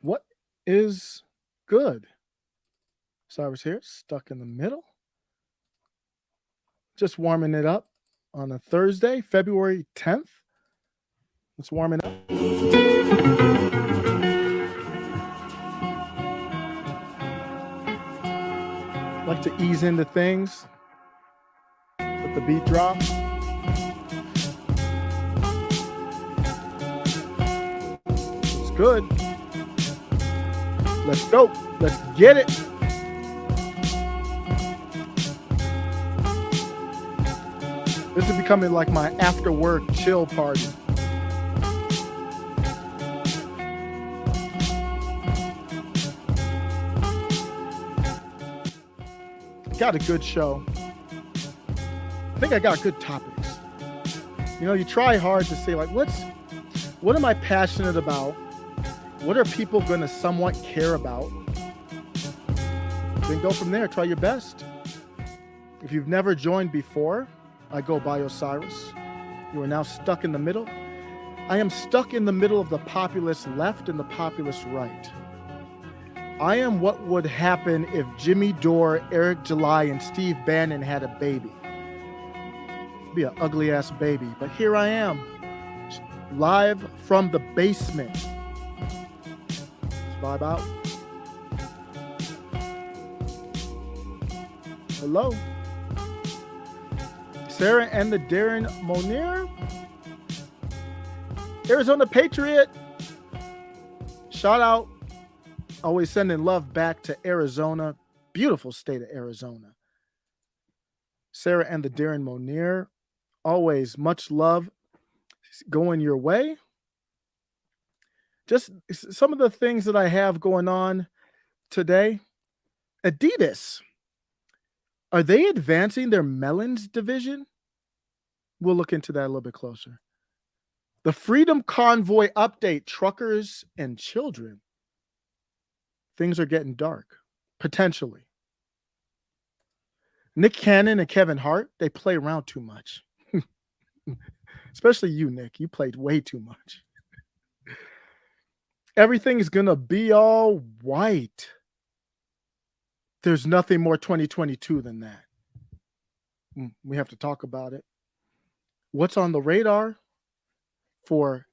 What is good? Cyrus here, stuck in the middle. Just warming it up on a Thursday, February 10th. Let's warm it up. Like to ease into things. Let the beat drop. It's good. Let's go. Let's get it. This is becoming like my after work chill party. Got a good show. I think I got good topics. You know, you try hard to say, like, what am I passionate about? What are people going to somewhat care about? Then go from there. Try your best. If you've never joined before, I go by Osiris. You are now stuck in the middle. I am stuck in the middle of the populist left and the populist right. I am what would happen if Jimmy Dore, Eric July, and Steve Bannon had a baby. It'd be an ugly ass baby, but here I am, live from the basement. Let's vibe out. Hello. Sarah and the Darren Monier. Arizona Patriot. Shout out. Always sending love back to Arizona. Beautiful state of Arizona. Sarah and the Darren Monier. Always much love going your way. Just some of the things that I have going on today. Adidas. Are they advancing their melons division? We'll look into that a little bit closer. The Freedom Convoy update, truckers and children. Things are getting dark, potentially. Nick Cannon and Kevin Hart, they play around too much. Especially you, Nick. You played way too much. Everything is going to be all white. There's nothing more 2022 than that. We have to talk about it. What's on the radar for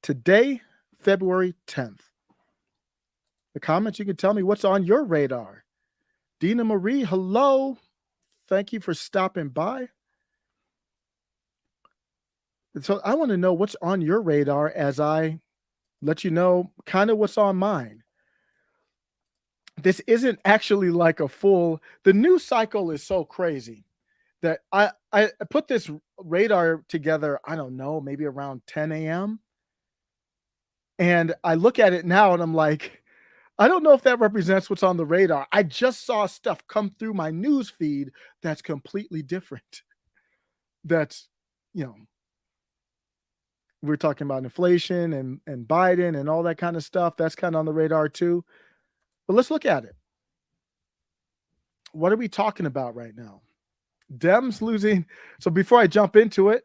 today, February 10th? The comments, you can tell me what's on your radar. Dina Marie, hello. Thank you for stopping by. So I want to know what's on your radar as I let you know kind of what's on mine. This isn't actually like the news cycle is so crazy that I put this radar together, I don't know, maybe around 10 a.m. And I look at it now and I'm like, I don't know if that represents what's on the radar. I just saw stuff come through my news feed that's completely different. That's, we're talking about inflation and Biden and all that kind of stuff. That's kind of on the radar too. But let's look at it. What are we talking about right now? Dems losing. So before I jump into it,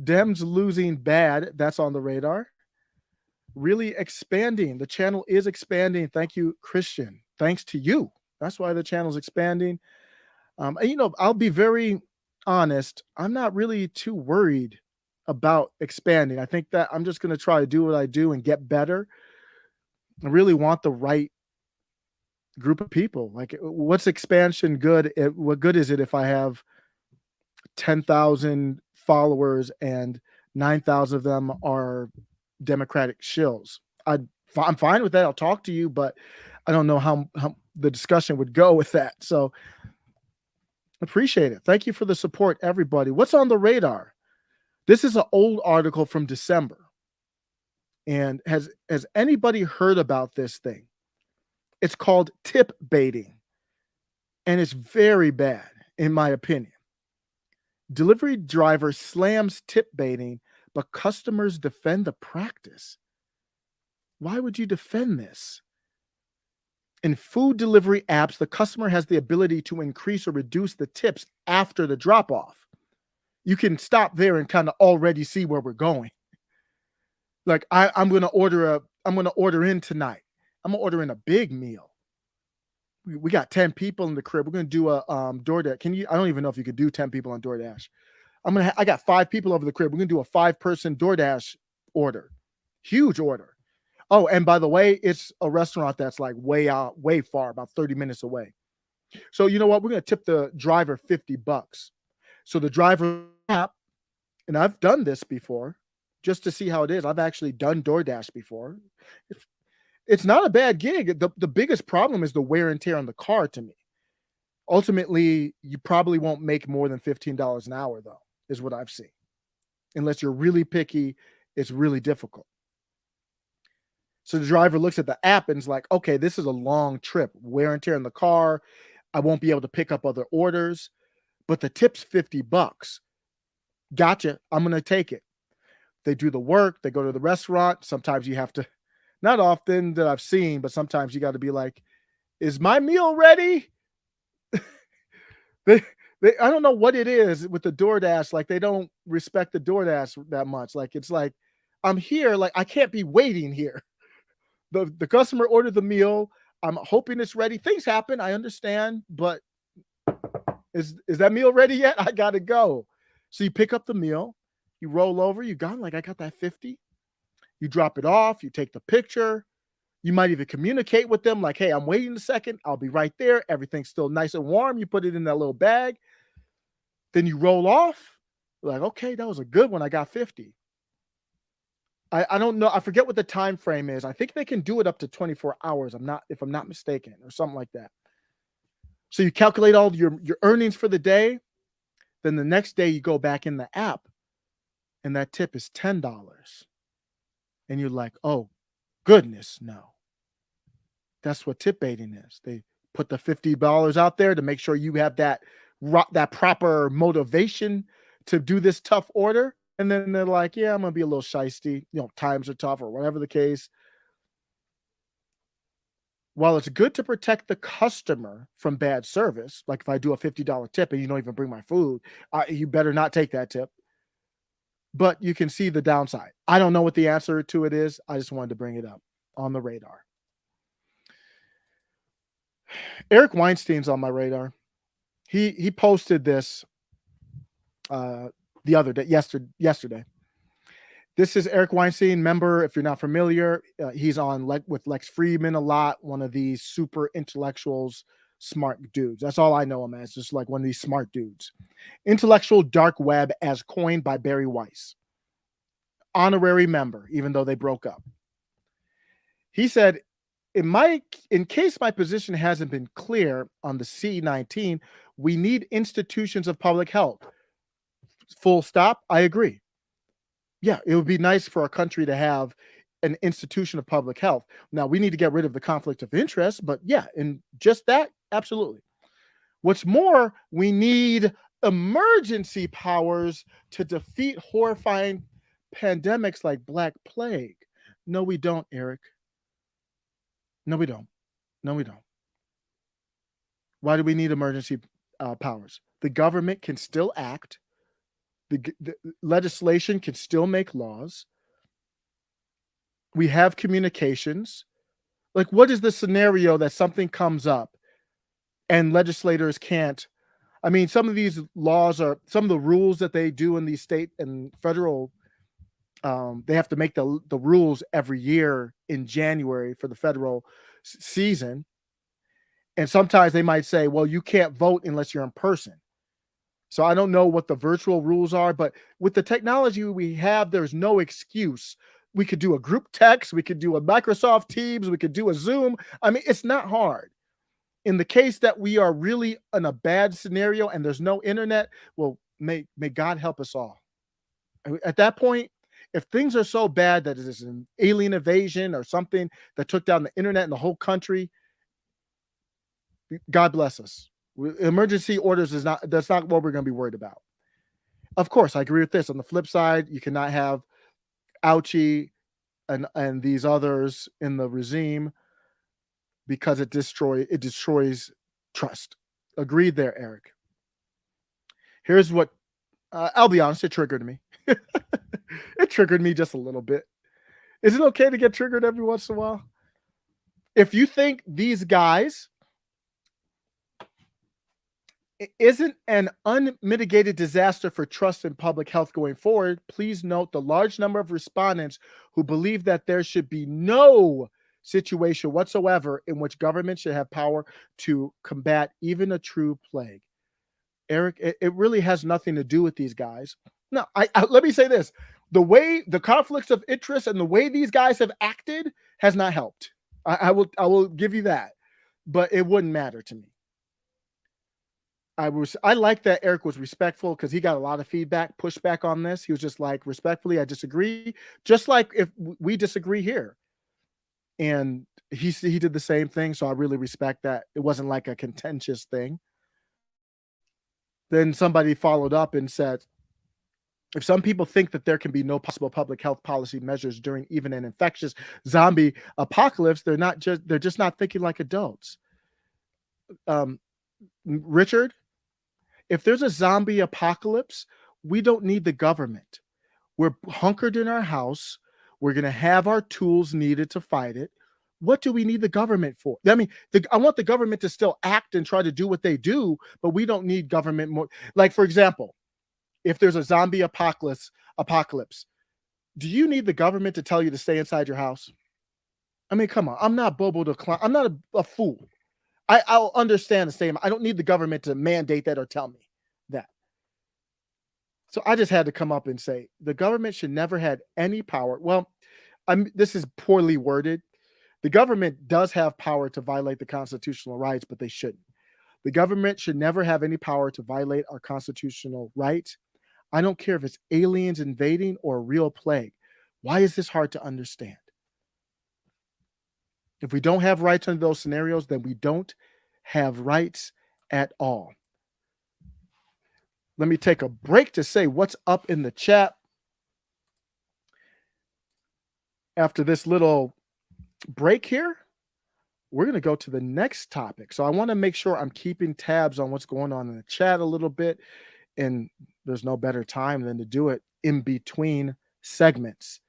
Dems losing bad. That's on the radar. Really expanding. The channel is expanding. Thank you, Christian. Thanks to you. That's why the channel's expanding. I'll be very honest. I'm not really too worried about expanding. I think that I'm just going to try to do what I do and get better. I really want the right group of people. Like, what's expansion good? What good is it if I have 10,000 followers and 9,000 of them are Democratic shills? I'm fine with that. I'll talk to you, but I don't know how the discussion would go with that. So appreciate it. Thank you for the support, everybody. What's on the radar? This is an old article from December. And has anybody heard about this thing? It's called tip baiting. And it's very bad, in my opinion. Delivery driver slams tip baiting, but customers defend the practice. Why would you defend this? In food delivery apps, the customer has the ability to increase or reduce the tips after the drop-off. You can stop there and kind of already see where we're going. Like, I'm going to order in tonight. I'm gonna order in a big meal. We got 10 people in the crib. We're gonna do a DoorDash. Can you? I don't even know if you could do 10 people on DoorDash. I got 5 people over the crib. We're gonna do a 5-person DoorDash order. Huge order. Oh, and by the way, it's a restaurant that's like way out, way far, about 30 minutes away. So you know what? We're gonna tip the driver $50. So the driver app, and I've done this before just to see how it is. I've actually done DoorDash before. It's, it's not a bad gig. The biggest problem is the wear and tear on the car to me. Ultimately, you probably won't make more than $15 an hour, though, is what I've seen. Unless you're really picky, it's really difficult. So the driver looks at the app and is like, okay, this is a long trip, wear and tear in the car. I won't be able to pick up other orders, but the tip's $50. Gotcha. I'm going to take it. They do the work. They go to the restaurant. Sometimes you have to, not often that I've seen, but sometimes you got to be like, is my meal ready? They, I don't know what it is with the DoorDash. Like they don't respect the DoorDash that much. Like it's like, I'm here. Like I can't be waiting here. The customer ordered the meal. I'm hoping it's ready. Things happen. I understand, but is that meal ready yet? I gotta go. So you pick up the meal, you roll over, you got like I got that 50. You drop it off, you take the picture. You might even communicate with them like, hey, I'm waiting a second. I'll be right there. Everything's still nice and warm. You put it in that little bag. Then you roll off. Like, okay, that was a good one. I got 50. I don't know. I forget what the time frame is. I think they can do it up to 24 hours. If I'm not mistaken, or something like that. So you calculate all your earnings for the day. Then the next day you go back in the app and that tip is $10. And you're like, oh goodness, no. That's what tip baiting is. They put the $50 out there to make sure you have that proper motivation to do this tough order. And then they're like, yeah, I'm going to be a little shisty. Times are tough or whatever the case. While it's good to protect the customer from bad service, like if I do a $50 tip and you don't even bring my food, you better not take that tip. But you can see the downside. I don't know what the answer to it is. I just wanted to bring it up on the radar. Eric Weinstein's on my radar. He posted this the other day, yesterday. This is Eric Weinstein. Member, if you're not familiar, he's on with Lex Fridman a lot. One of these super intellectuals, smart dudes. That's all I know him as, just like one of these smart dudes. Intellectual dark web, as coined by Barry Weiss. Honorary member, even though they broke up. He said, in case my position hasn't been clear on the C-19, we need institutions of public health. Full stop. I agree. Yeah, it would be nice for our country to have an institution of public health. Now, we need to get rid of the conflict of interest, but yeah, and just that, absolutely. What's more, we need emergency powers to defeat horrifying pandemics like Black Plague. No, we don't, Eric. No, we don't. No, we don't. Why do we need emergency powers? The government can still act. The legislation can still make laws. We have communications. Like, what is the scenario that something comes up and legislators can't? I mean, some of these laws are some of the rules that they do in the state and federal. They have to make the rules every year in January for the federal season. And sometimes they might say, well, you can't vote unless you're in person. So I don't know what the virtual rules are, but with the technology we have, there's no excuse. We could do a group text. We could do a Microsoft Teams. We could do a Zoom. I mean, it's not hard. In the case that we are really in a bad scenario and there's no internet, well, may God help us all. At that point, if things are so bad that it is an alien invasion or something that took down the internet and the whole country, God bless us. Emergency orders that's not what we're going to be worried about. Of course, I agree with this. On the flip side, you cannot have Ouchie and these others in the regime because it destroys trust. Agreed there, Eric. Here's what I'll be honest, it triggered me. It triggered me just a little bit. Is it okay to get triggered every once in a while? If you think these guys isn't an unmitigated disaster for trust in public health going forward, please note the large number of respondents who believe that there should be no situation whatsoever in which government should have power to combat even a true plague. Eric, it really has nothing to do with these guys. No, let me say this: the way the conflicts of interest and the way these guys have acted has not helped. I will give you that, but it wouldn't matter to me. I like that Eric was respectful because he got a lot of feedback, pushback on this. He was just like, respectfully, I disagree. Just like if we disagree here, and he did the same thing. So I really respect that. It wasn't like a contentious thing. Then somebody followed up and said, if some people think that there can be no possible public health policy measures during even an infectious zombie apocalypse, they're just not thinking like adults. Um, Richard, if there's a zombie apocalypse, we don't need the government. We're hunkered in our house. We're going to have our tools needed to fight it. What do we need the government for? I mean, I want the government to still act and try to do what they do, but we don't need government more. Like, for example, if there's a zombie apocalypse, do you need the government to tell you to stay inside your house? I mean, come on. I'm not Bobo the Clown. I'm not a fool. I'll understand the same. I don't need the government to mandate that or tell me that. So I just had to come up and say the government should never had any power. Well, this is poorly worded. The government does have power to violate the constitutional rights, but they shouldn't. The government should never have any power to violate our constitutional rights. I don't care if it's aliens invading or a real plague. Why is this hard to understand? If we don't have rights under those scenarios, then we don't have rights at all. Let me take a break to say what's up in the chat. After this little break here, we're going to go to the next topic. So I want to make sure I'm keeping tabs on what's going on in the chat a little bit. And there's no better time than to do it in between segments.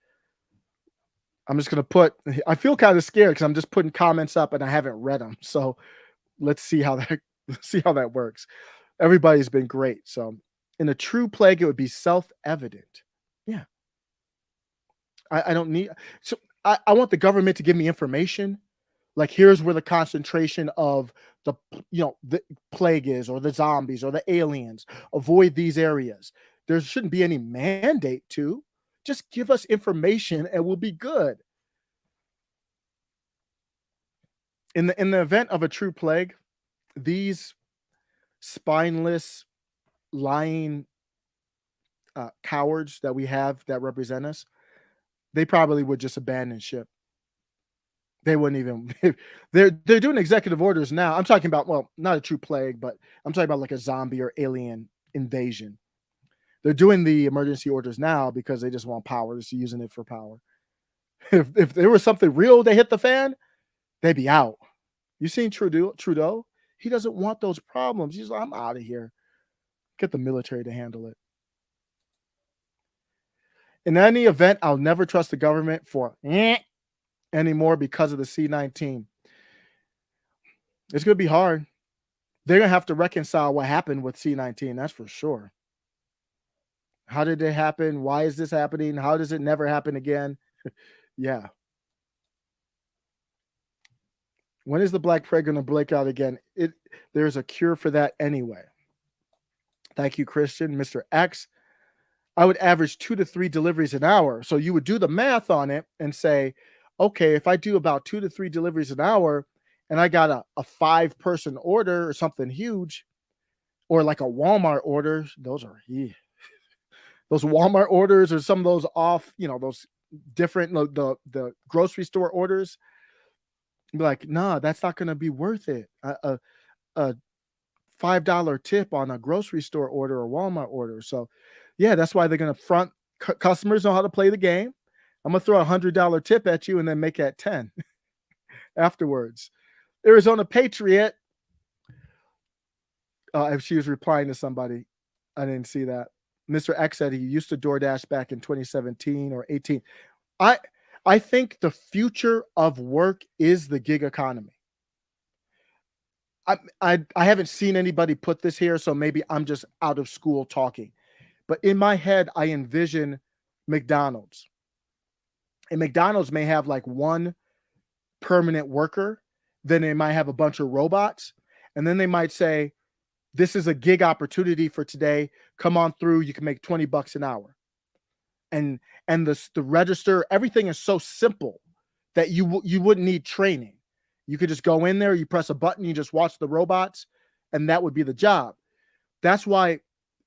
I'm just going to I feel kind of scared because I'm just putting comments up and I haven't read them. So let's see how that works. Everybody's been great. So in a true plague, it would be self-evident. Yeah. I don't need, so I want the government to give me information. Like, here's where the concentration of the plague is, or the zombies or the aliens. Avoid these areas. There shouldn't be any mandate to. Just give us information and we'll be good. In the event of a true plague, these spineless, lying cowards that we have that represent us, they probably would just abandon ship. They wouldn't even. They're doing executive orders now. I'm talking about, well, not a true plague, but I'm talking about like a zombie or alien invasion. They're doing the emergency orders now because they just want power. Just using it for power. If there was something real that hit the fan, they'd be out. You seen Trudeau? He doesn't want those problems. He's like, I'm out of here. Get the military to handle it. In any event, I'll never trust the government for anymore because of the C-19. It's going to be hard. They're going to have to reconcile what happened with C-19. That's for sure. How did it happen? Why is this happening? How does it never happen again? Yeah. When is the Black Plague going to break out again? There's a cure for that anyway. Thank you, Christian. Mr. X. I would average 2 to 3 deliveries an hour. So you would do the math on it and say, okay, if I do about 2 to 3 deliveries an hour and I got a 5-person order or something huge, or like a Walmart order, those Walmart orders, or some of those off, those different, the grocery store orders, be like, nah, that's not going to be worth it. A $5 tip on a grocery store order or Walmart order. So yeah, that's why they're going to front. Customers know how to play the game. I'm going to throw $100 tip at you and then make it 10 afterwards. Arizona Patriot. If she was replying to somebody, I didn't see that. Mr. X said he used to DoorDash back in 2017 or 18. I think the future of work is the gig economy. I haven't seen anybody put this here, so maybe I'm just out of school talking. But in my head, I envision McDonald's. And McDonald's may have like one permanent worker, then they might have a bunch of robots, and then they might say, "This is a gig opportunity for today. Come on through. You can make 20 bucks an hour." And the register, everything is so simple that you wouldn't need training. You could just go in there, you press a button, you just watch the robots, and that would be the job. That's why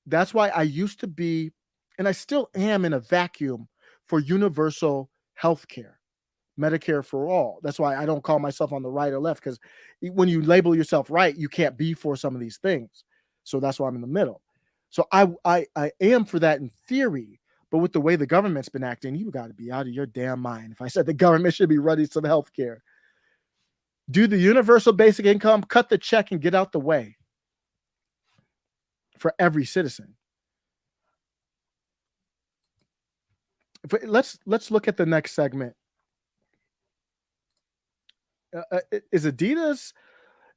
that's why I used to be, and I still am in a vacuum for universal health care. Medicare for all. That's why I don't call myself on the right or left, because when you label yourself right, you can't be for some of these things. So that's why I'm in the middle. So I am for that in theory, but with the way the government's been acting, you got to be out of your damn mind. If I said the government should be running some health care, do the universal basic income, cut the check, and get out the way for every citizen. Let's look at the next segment. Is Adidas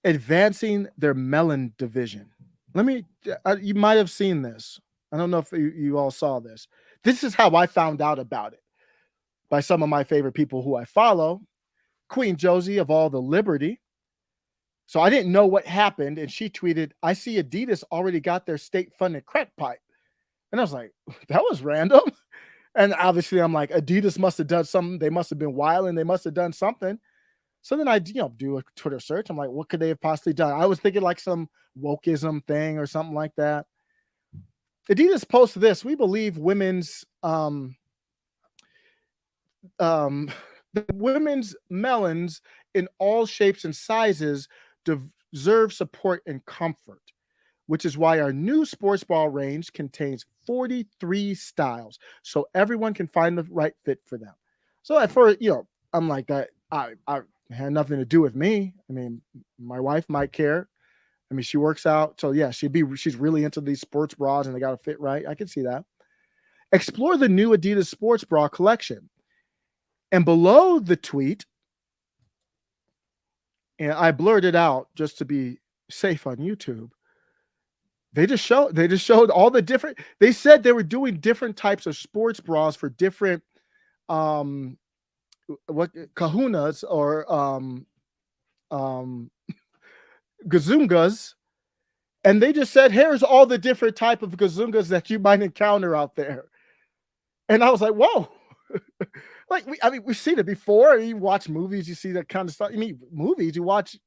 advancing their melon division? Let me. You might have seen this. I don't know if you all saw this. This is how I found out about it, by some of my favorite people who I follow. Queen Josie of All the Liberty. So I didn't know what happened, and she tweeted, "I see Adidas already got their state-funded crack pipe," and I was like, "That was random." And obviously, I'm like, Adidas must have done something. They must have been wild, and they must have done something. So then I, do a Twitter search. I'm like, what could they have possibly done? I was thinking like some wokeism thing or something like that. Adidas posts this: "We believe the women's melons in all shapes and sizes deserve support and comfort, which is why our new sports bra range contains 43 styles, so everyone can find the right fit for them." So at first, I'm like that. I had nothing to do with me. I mean, my wife might care. I mean, she works out, so yeah, she's really into these sports bras and they got to fit right. I can see that. Explore the new Adidas sports bra collection. And below the tweet, and I blurred it out just to be safe on YouTube. They just showed all the different. They said they were doing different types of sports bras for different um what kahunas or gazungas, and they just said, "Here's all the different type of gazungas that you might encounter out there." And I was like, "Whoa." Like we've seen it before. You watch movies, you see that kind of stuff. I mean, movies, you watch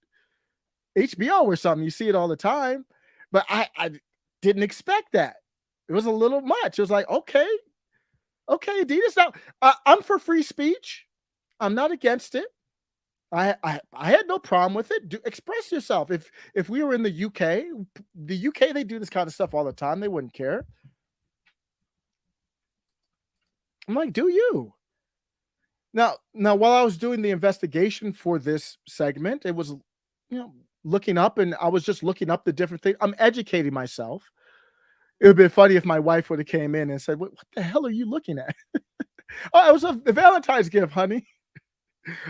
HBO or something, you see it all the time. But I didn't expect that. It was a little much. It was like, okay, Adidas. Now I'm for free speech. I'm not against it. I had no problem with it. Express yourself. If we were in the UK, they do this kind of stuff all the time. They wouldn't care. I'm like, do you? Now, while I was doing the investigation for this segment, it was, looking up, and I was just looking up the different things. I'm educating myself. It would have been funny if my wife would have came in and said, "What the hell are you looking at?" "Oh, it was a Valentine's gift, honey."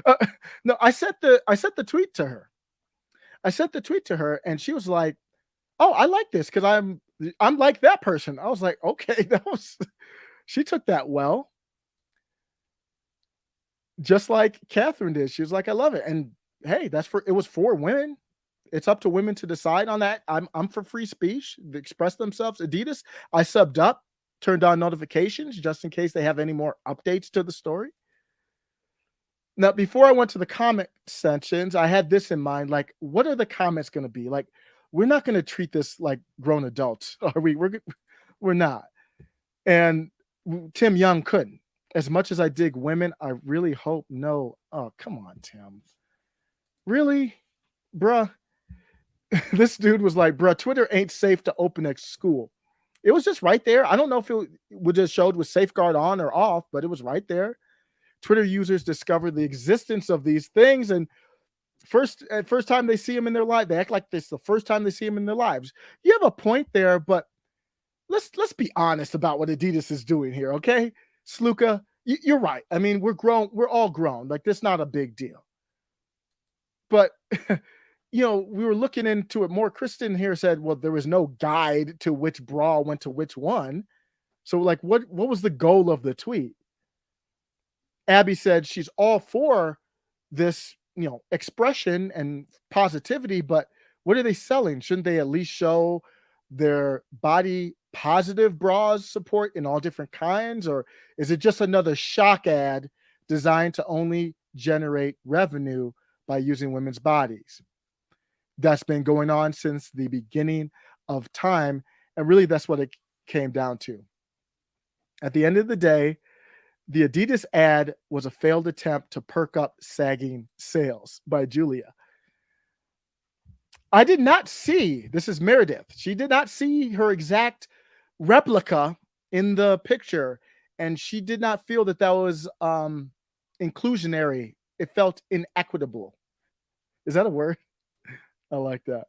Uh, no, I sent the tweet to her. I sent the tweet to her, and she was like, "Oh, I like this because I'm like that person." I was like, "Okay, that was." She took that well, just like Catherine did. She was like, "I love it," and hey, it was for women. It's up to women to decide on that. I'm for free speech to express themselves. Adidas, I subbed up, turned on notifications just in case they have any more updates to the story. Now, before I went to the comment sections, I had this in mind. Like, what are the comments going to be? Like, we're not going to treat this like grown adults, are we? We're not. And Tim Young couldn't. As much as I dig women, I really hope no. Oh, come on, Tim. Really, bruh? This dude was like, "Bruh, Twitter ain't safe to open at school." It was just right there. I don't know if it would just showed with safeguard on or off, but it was right there. Twitter users discover the existence of these things, and first time they see them in their life, they act like this the first time they see them in their lives. You have a point there, but let's be honest about what Adidas is doing here, okay? Sluka, You're right. I mean, we're grown. We're all grown. Like, that's not a big deal. But we were looking into it more. Kristen here said, "Well, there was no guide to which bra went to which one." So, like, what was the goal of the tweet? Abby said she's all for this, expression and positivity, but what are they selling? Shouldn't they at least show their body positive bras support in all different kinds? Or is it just another shock ad designed to only generate revenue by using women's bodies? That's been going on since the beginning of time. And really, that's what it came down to. At the end of the day, the Adidas ad was a failed attempt to perk up sagging sales by Julia. I did not see, this is Meredith, she did not see her exact replica in the picture, and she did not feel that was inclusionary. It felt inequitable. Is that a word? I like that.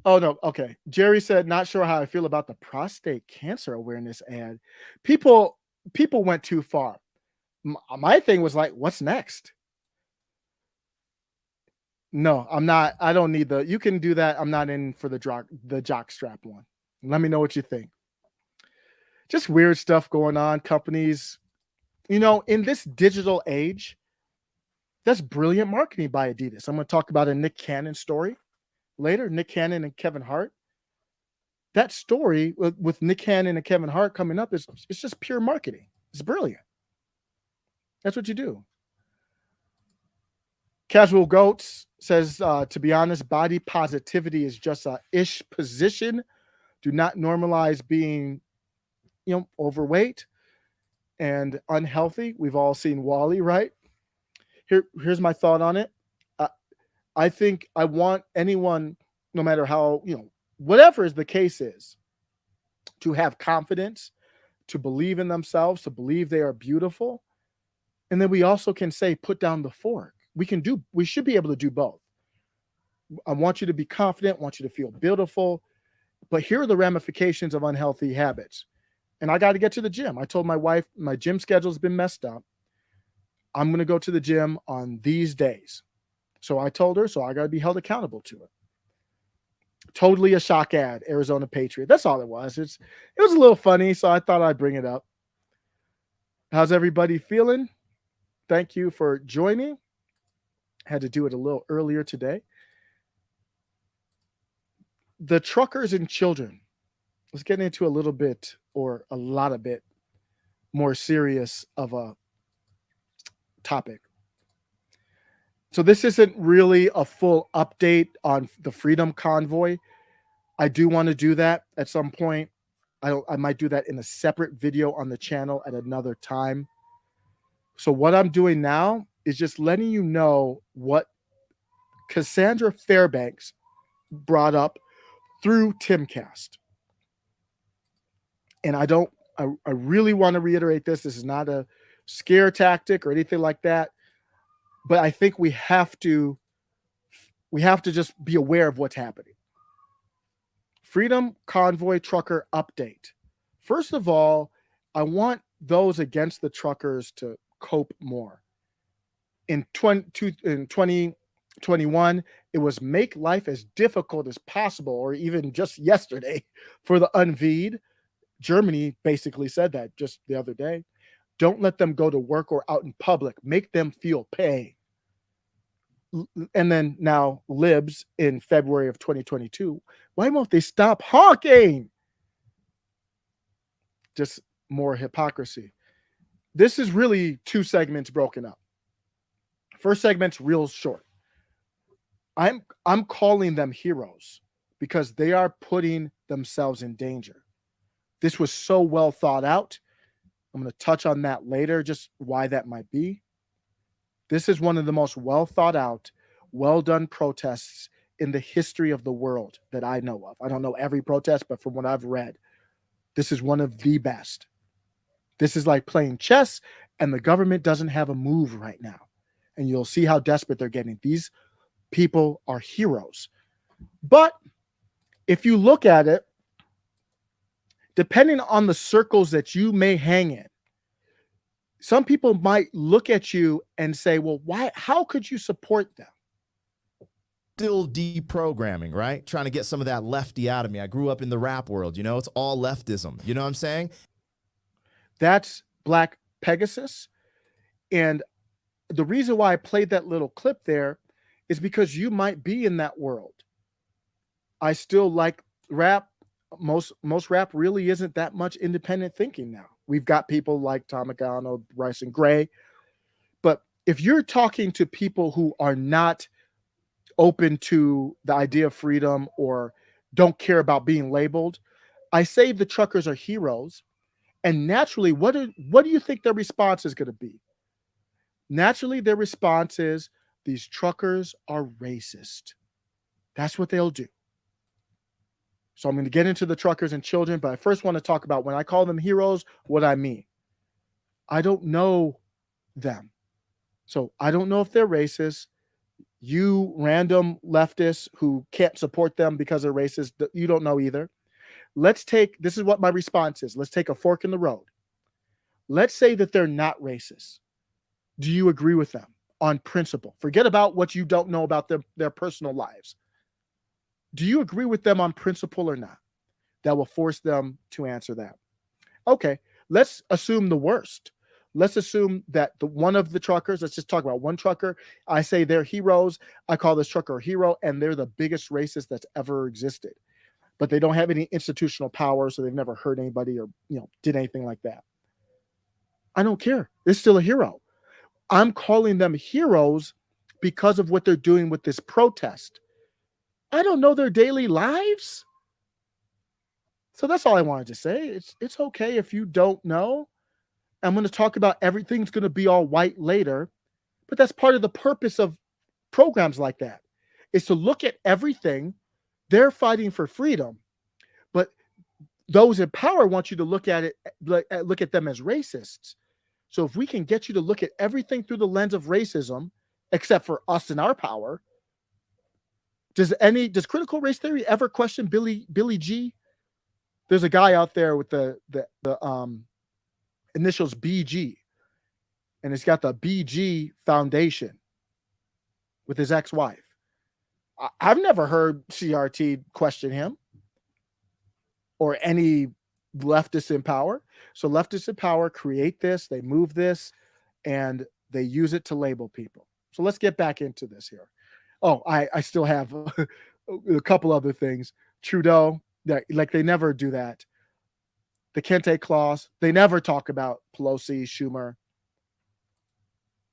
Oh, no. Okay. Jerry said, not sure how I feel about the prostate cancer awareness ad. People went too far. My thing was like, what's next? No, I'm not. I don't need you can do that. I'm not in for the jock strap one. Let me know what you think. Just weird stuff going on. Companies, in this digital age, that's brilliant marketing by Adidas. I'm going to talk about a Nick Cannon story later. Nick Cannon and Kevin Hart. That story with Nick Cannon and Kevin Hart coming up it's just pure marketing. It's brilliant. That's what you do. Casual Goats says, to be honest, body positivity is just a ish position. Do not normalize being, overweight and unhealthy. We've all seen Wall-E, right? Here's my thought on it. I think I want anyone, no matter how, whatever is the case is, to have confidence, to believe in themselves, to believe they are beautiful. And then we also can say, put down the fork. We should be able to do both. I want you to be confident, want you to feel beautiful, but here are the ramifications of unhealthy habits. And I got to get to the gym. I told my wife, my gym schedule's been messed up. I'm going to go to the gym on these days. So I told her, so I got to be held accountable to it. Totally a shock ad, Arizona Patriot. That's all it was. It was a little funny, so I thought I'd bring it up. How's everybody feeling? Thank you for joining. Had to do it a little earlier today. The truckers and children. Let's get into a little bit or a lot of bit more serious of a topic. So this isn't really a full update on the Freedom Convoy. I do want to do that at some point. I might do that in a separate video on the channel at another time. So what I'm doing now is just letting you know what Cassandra Fairbanks brought up through Timcast. And I really want to reiterate this. This is not a scare tactic or anything like that. But I think we have to just be aware of what's happening. Freedom Convoy Trucker Update. First of all, I want those against the truckers to cope more. In 2021, it was make life as difficult as possible, or even just yesterday for the unvied. Germany basically said that just the other day. Don't let them go to work or out in public. Make them feel pain. And then now libs in February of 2022. Why won't they stop honking? Just more hypocrisy. This is really two segments broken up. First segment's real short. I'm calling them heroes because they are putting themselves in danger. This was so well thought out. I'm going to touch on that later, just why that might be. This is one of the most well thought out, well done protests in the history of the world that I know of. I don't know every protest, but from what I've read, this is one of the best. This is like playing chess, and the government doesn't have a move right now. And you'll see how desperate they're getting. These people are heroes. But if you look at it, depending on the circles that you may hang in, Some people might look at you and say, well, why, how could you support them? Still deprogramming, right? Trying to get some of that lefty out of me. I grew up in the rap world, it's all leftism. You know what I'm saying? That's Black Pegasus. And the reason why I played that little clip there is because you might be in that world. I still like rap. Most rap really isn't that much independent thinking now. We've got people like Tom McDonald, Bryson Gray. But if you're talking to people who are not open to the idea of freedom or don't care about being labeled, I say the truckers are heroes. And naturally, what do you think their response is going to be? Naturally, their response is these truckers are racist. That's what they'll do. So I'm going to get into the truckers and children, but I first want to talk about when I call them heroes, what I mean. I don't know them. So I don't know if they're racist. You random leftists who can't support them because they're racist, you don't know either. This is what my response is. Let's take a fork in the road. Let's say that they're not racist. Do you agree with them on principle? Forget about what you don't know about their personal lives. Do you agree with them on principle or not? That will force them to answer that. Okay, let's assume the worst. Let's assume that one of the truckers, let's just talk about one trucker. I say they're heroes. I call this trucker a hero, and they're the biggest racist that's ever existed. But they don't have any institutional power, so they've never hurt anybody or did anything like that. I don't care. They're still a hero. I'm calling them heroes because of what they're doing with this protest. I don't know their daily lives. So that's all I wanted to say. It's okay if you don't know. I'm going to talk about everything's going to be all white later, but that's part of the purpose of programs like that, is to look at everything. They're fighting for freedom, but those in power want you to look at them as racists. So if we can get you to look at everything through the lens of racism, except for us and our power, does critical race theory ever question Billy G? There's a guy out there with the initials BG, and it's got the BG Foundation with his ex-wife. I've never heard CRT question him or any leftists in power. So leftists in power create this, they move this, and they use it to label people. So let's get back into this here. Oh, I still have a couple other things. Trudeau, like they never do that. The Kente clause, they never talk about Pelosi, Schumer.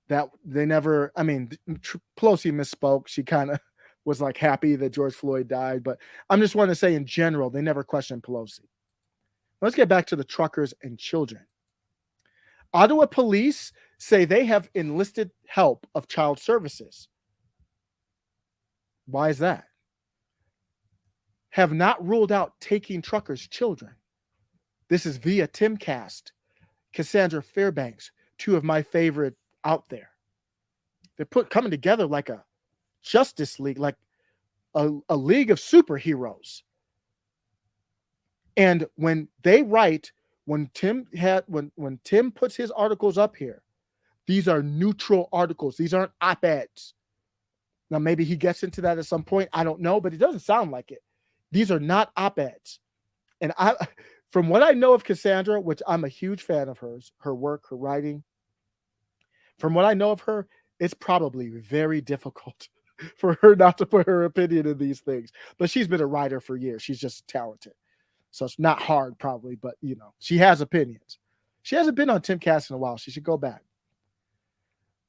That they never, I mean, Pelosi misspoke. She kind of was like happy that George Floyd died, but I'm just want to say in general, they never questioned Pelosi. Let's get back to the truckers and children. Ottawa police say they have enlisted help of child services. Why is that? Have not ruled out taking truckers' children. This is via Timcast, Cassandra Fairbanks, two of my favorite out there. They're coming together like a Justice League, like a league of superheroes. And when they write, when Tim puts his articles up here, these are neutral articles. These aren't op-eds. Now, maybe he gets into that at some point. I don't know, but it doesn't sound like it. These are not op-eds. And from what I know of Cassandra, which I'm a huge fan of hers, her work, her writing, from what I know of her, it's probably very difficult for her not to put her opinion in these things. But she's been a writer for years. She's just talented. So it's not hard probably, but she has opinions. She hasn't been on Timcast in a while. She should go back.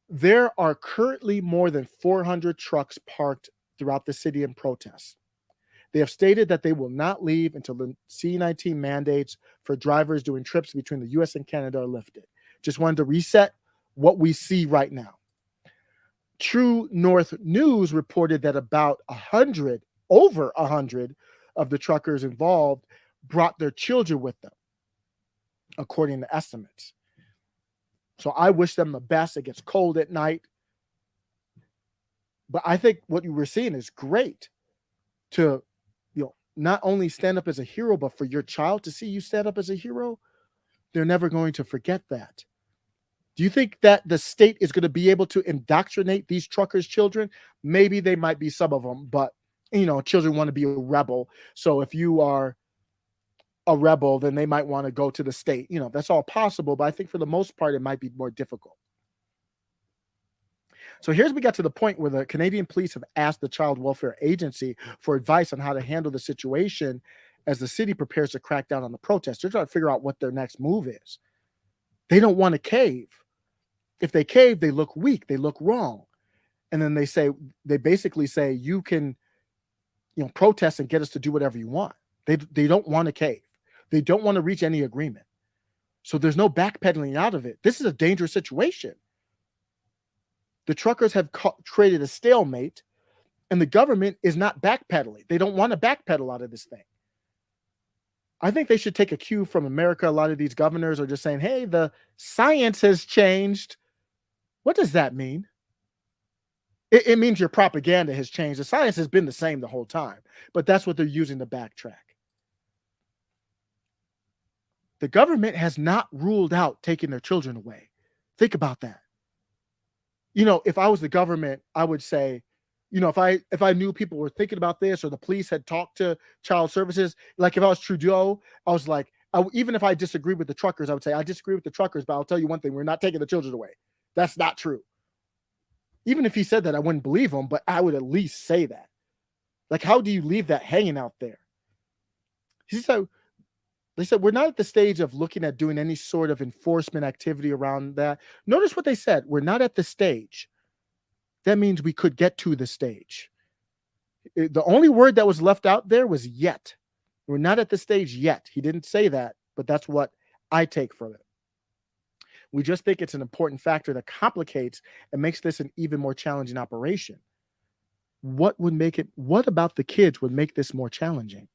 There are currently more than 400 trucks parked throughout the city in protest. They have stated that they will not leave until the C-19 mandates for drivers doing trips between the U.S. and Canada are lifted. Just wanted to reset what we see right now. True North News reported that about over 100 of the truckers involved brought their children with them, according to estimates. So I wish them the best. It gets cold at night. But I think what you were seeing is great to, not only stand up as a hero, but for your child to see you stand up as a hero. They're never going to forget that. Do you think that the state is going to be able to indoctrinate these truckers' children? Maybe they might be some of them, but children want to be a rebel. So if you are a rebel, then they might want to go to the state. That's all possible, but I think for the most part, it might be more difficult. So we got to the point where the Canadian police have asked the Child Welfare Agency for advice on how to handle the situation as the city prepares to crack down on the protests. They're trying to figure out what their next move is. They don't want to cave. If they cave, they look weak, they look wrong. And then they basically say, you can, protest and get us to do whatever you want. They don't want to cave. They don't want to reach any agreement. So there's no backpedaling out of it. This is a dangerous situation. The truckers have created a stalemate, and the government is not backpedaling. They don't want to backpedal out of this thing. I think they should take a cue from America. A lot of these governors are just saying, hey, the science has changed. What does that mean? It means your propaganda has changed. The science has been the same the whole time, but that's what they're using to backtrack. The government has not ruled out taking their children away. Think about that. If I was the government, I would say, if I knew people were thinking about this, or the police had talked to child services, like if I was Trudeau, I was like, even if I disagree with the truckers, I would say, I disagree with the truckers, but I'll tell you one thing, we're not taking the children away. That's not true. Even if he said that, I wouldn't believe him, but I would at least say that. Like, how do you leave that hanging out there? They said, we're not at the stage of looking at doing any sort of enforcement activity around that. Notice what they said. We're not at the stage. That means we could get to the stage. The only word that was left out there was yet. We're not at the stage yet. He didn't say that, but that's what I take from it. We just think it's an important factor that complicates and makes this an even more challenging operation. What about the kids would make this more challenging?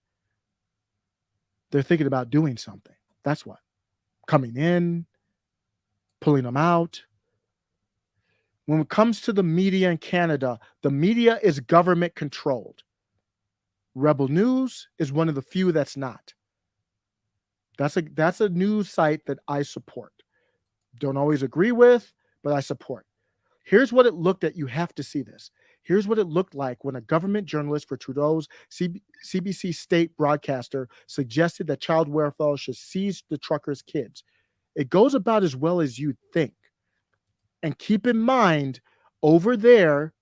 They're thinking about doing something. That's what. Coming in, pulling them out. When it comes to the media in Canada, the media is government controlled. Rebel News is one of the few that's not. That's a news site that I support. Don't always agree with, but I support. Here's what it looked at. You have to see this. Here's what it looked like when a government journalist for Trudeau's CBC state broadcaster suggested that child welfare should seize the truckers' kids. It goes about as well as you'd think. And keep in mind, over there,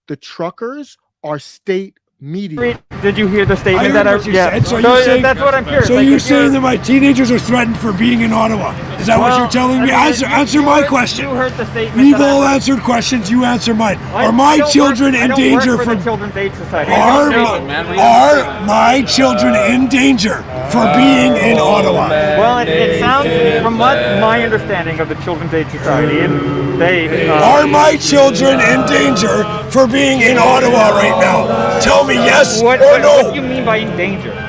the truckers are state media. Did you hear the statement that I said? So that's what I'm curious. So you're saying that my teenagers are threatened for being in Ottawa? Is that what you're telling me? Answer my question. You heard the statement. We've all answered questions. You answer mine. Are my children in danger for the Children's Aid Society? Are my children in danger for being in Ottawa? Well, it sounds, from what my understanding of the Children's Aid Society, and they are my children in danger for being in Ottawa right now? Tell me yes or no. What do you mean by in danger?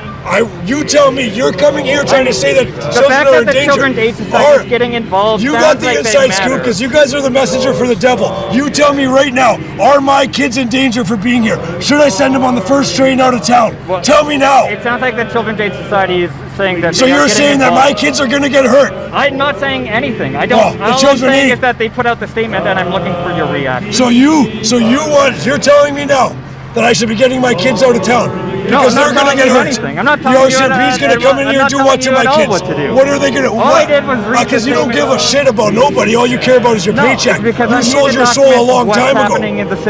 You tell me. You're coming here trying to say that the fact are that the in Children's Aid Society is getting involved. You got the inside scoop because you guys are the messenger for the devil. You tell me right now, are my kids in danger for being here? Should I send them on the first train out of town? Well, tell me now. It sounds like the Children's Aid Society is saying that. So you're saying that my kids are going to get hurt? I'm not saying anything. I don't. All I'm saying is that they put out the statement, and I'm looking for your reaction. So you're telling me now that I should be getting my kids out of town? Because they're going to get hurt. I'm not telling you he's going to come in here and do what to my kids? What are they going to do? All I did was read because you don't give a shit about nobody. All you care about is your paycheck. You sold your soul a long time ago.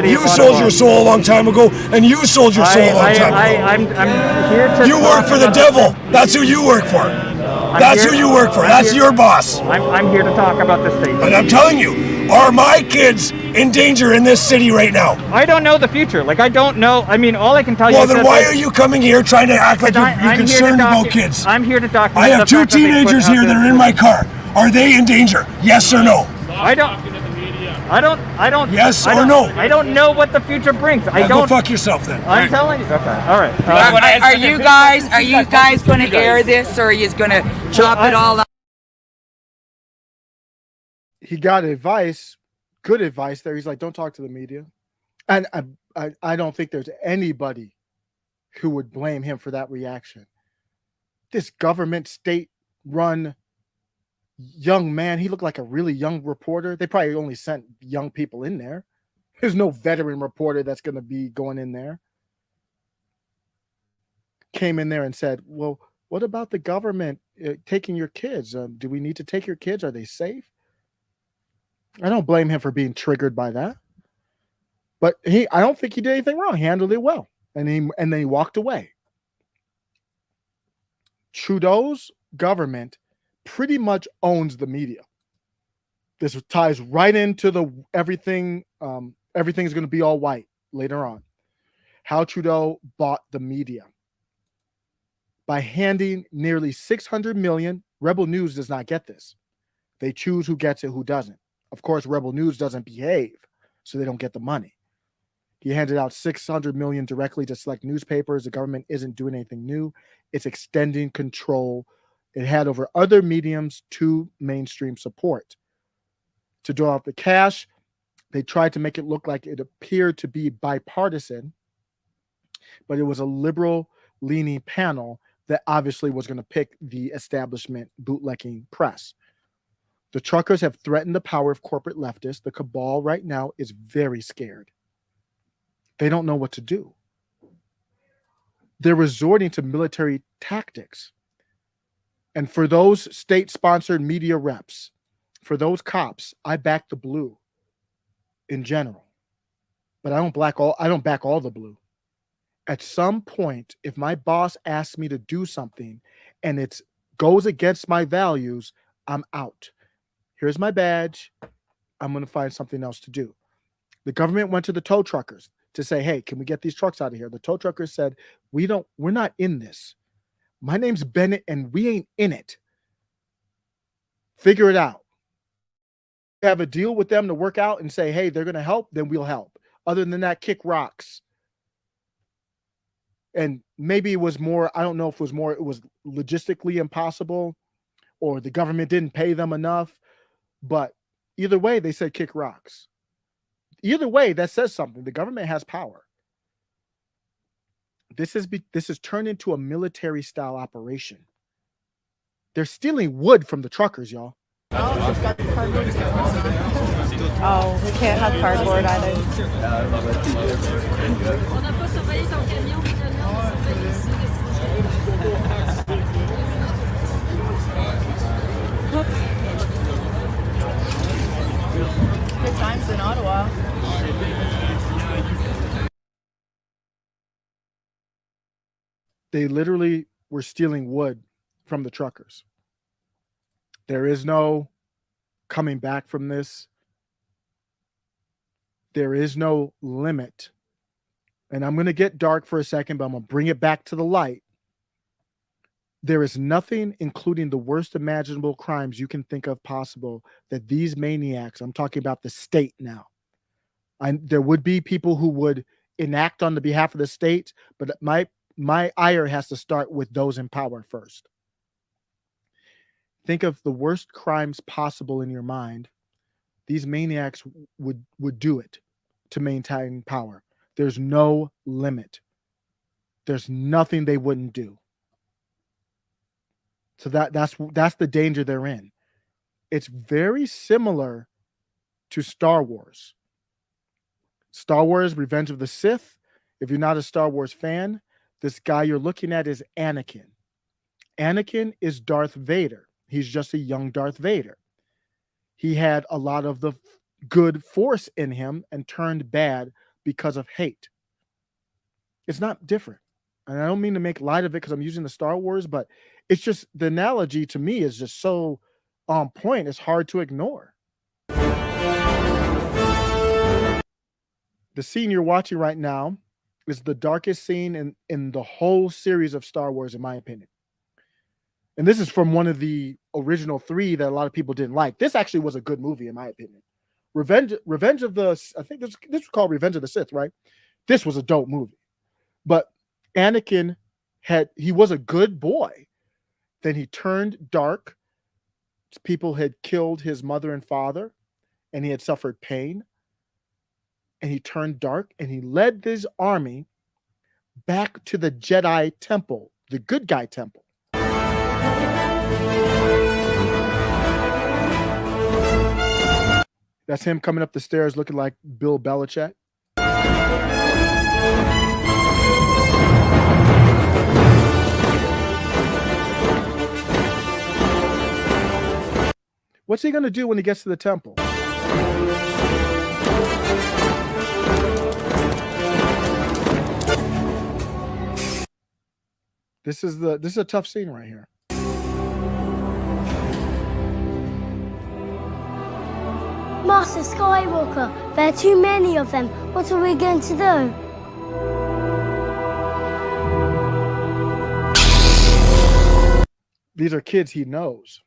You sold your soul a long time ago, and you sold your soul a long time ago. I'm here to. You work for the devil. That's who you work for. That's who you work for. That's your boss. I'm here to talk about the state. And I'm telling you, are my kids in danger in this city right now? I don't know the future. Like, I don't know. I mean, all I can tell you is that... Well, then why are you coming here trying to act like you're concerned about kids? I'm here to document. I have two teenagers here that are in my car. Are they in danger? Yes or no? I don't. Yes or no? I don't know what the future brings. Go fuck yourself then. I'm telling you. Okay. All right. Are you guys going to air this, or are you going to chop it all up? He got advice, good advice there. He's like, don't talk to the media. And I don't think there's anybody who would blame him for that reaction. This government state-run young man. He looked like a really young reporter. They probably only sent young people in there. There's no veteran reporter that's going to be going in there. Came in there and said, well, what about the government taking your kids? Do we need to take your kids? Are they safe? I don't blame him for being triggered by that. But I don't think he did anything wrong. He handled it well. And then he walked away. Trudeau's government pretty much owns the media. This ties right into the everything. Everything's going to be all white later on. How Trudeau bought the media by handing nearly 600 million. Rebel News does not get this. They choose who gets it, who doesn't. Of course, Rebel News doesn't behave, so they don't get the money. He handed out 600 million directly to select newspapers. The government isn't doing anything new. It's extending control. It had over other mediums to mainstream support. To draw out the cash, they tried to make it look like it appeared to be bipartisan, but it was a liberal-leaning panel that obviously was going to pick the establishment bootlegging press. The truckers have threatened the power of corporate leftists. The cabal right now is very scared. They don't know what to do. They're resorting to military tactics. And for those state-sponsored media reps, for those cops, I back the blue in general. But I don't back all the blue. At some point, if my boss asks me to do something and it goes against my values, I'm out. Here's my badge. I'm going to find something else to do. The government went to the tow truckers to say, hey, can we get these trucks out of here? The tow truckers said, we're not in this. My name's Bennett and we ain't in it. Figure it out. Have a deal with them to work out and say, hey, they're going to help, then we'll help. Other than that, kick rocks. And maybe it was more, I don't know if it was logistically impossible or the government didn't pay them enough. But either way, they said kick rocks. Either way, that says something. The government has power. This has turned into a military-style operation. They're stealing wood from the truckers, y'all. Oh, we can't have cardboard either. Good times in Ottawa. They literally were stealing wood from the truckers. There is no coming back from this. There is no limit. And I'm going to get dark for a second, but I'm going to bring it back to the light. There is nothing, including the worst imaginable crimes you can think of possible, that these maniacs, I'm talking about the state now. There would be people who would enact on the behalf of the state, but my ire has to start with those in power first. Think of the worst crimes possible in your mind. These maniacs would do it to maintain power. There's no limit. There's nothing they wouldn't do. So that's the danger they're in. It's very similar to Star Wars. Star Wars, Revenge of the Sith. If you're not a Star Wars fan, this guy you're looking at is Anakin. Anakin is Darth Vader. He's just a young Darth Vader. He had a lot of the good force in him and turned bad because of hate. It's not different. And I don't mean to make light of it because I'm using the Star Wars, but it's just the analogy to me is just so on point. It's hard to ignore. The scene you're watching right now is the darkest scene in the whole series of Star Wars, in my opinion. And this is from one of the original 3 that a lot of people didn't like. This actually was a good movie, in my opinion. Revenge of the, I think this was called Revenge of the Sith, right? This was a dope movie. But Anakin he was a good boy. Then he turned dark. People had killed his mother and father, and he had suffered pain. And he turned dark, and he led this army back to the Jedi temple, the good guy temple. That's him coming up the stairs looking like Bill Belichick. What's he going to do when he gets to the temple? This is a tough scene right here. Master Skywalker, there are too many of them. What are we going to do? These are kids he knows.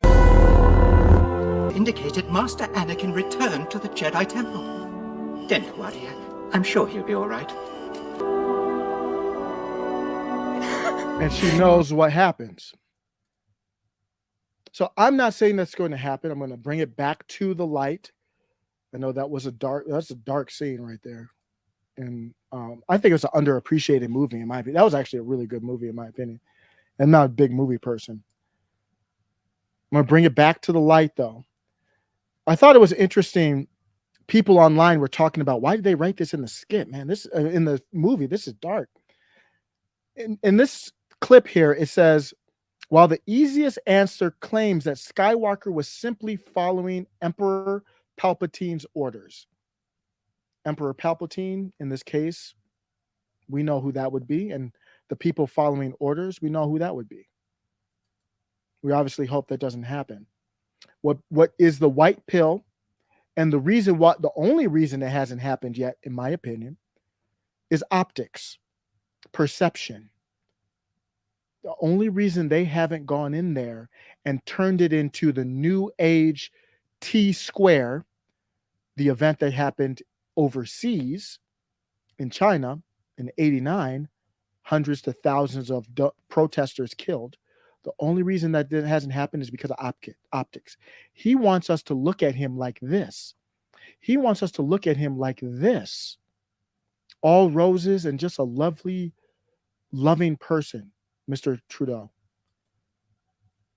Indicated Master Anakin returned to the Jedi Temple. Don't worry, I'm sure he'll be all right. And she knows what happens. So I'm not saying that's going to happen. I'm going to bring it back to the light. I know that's a dark scene right there. And I think it's an underappreciated movie in my opinion. That was actually a really good movie in my opinion. I'm not a big movie person. I'm going to bring it back to the light though. I thought it was interesting. People online were talking about, why did they write this in the skit, man? This in the movie, this is dark. In this clip here, it says, while the easiest answer claims that Skywalker was simply following Emperor Palpatine's orders. Emperor Palpatine, in this case, we know who that would be. And the people following orders, we know who that would be. We obviously hope that doesn't happen. What is the white pill? And the only reason it hasn't happened yet, in my opinion, is optics, perception. The only reason they haven't gone in there and turned it into the new age T-square, the event that happened overseas in China in '89, hundreds to thousands of protesters killed. The only reason that hasn't happened is because of optics. He wants us to look at him like this. He wants us to look at him like this. All roses and just a lovely, loving person, Mr. Trudeau.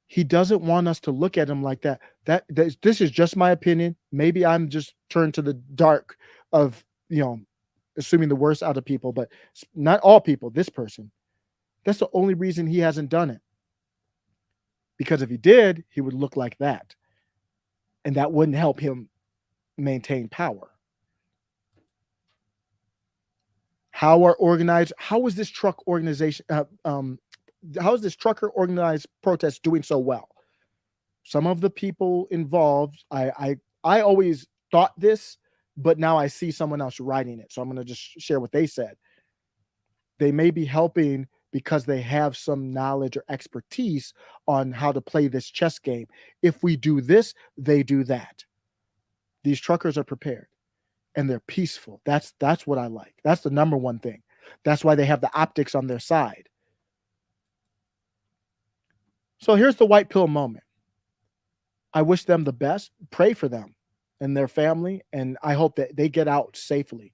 He doesn't want us to look at him like that. This is just my opinion. Maybe I'm just turned to the dark of, assuming the worst out of people, but not all people, this person. That's the only reason he hasn't done it. Because if he did, he would look like that. And that wouldn't help him maintain power. How is this truck organization, how is this trucker organized protest doing so well? Some of the people involved, I always thought this, but now I see someone else writing it. So I'm going to just share what they said. They may be helping because they have some knowledge or expertise on how to play this chess game. If we do this, they do that. These truckers are prepared and they're peaceful. That's what I like. That's the number one thing. That's why they have the optics on their side. So here's the white pill moment. I wish them the best. Pray for them and their family, and I hope that they get out safely.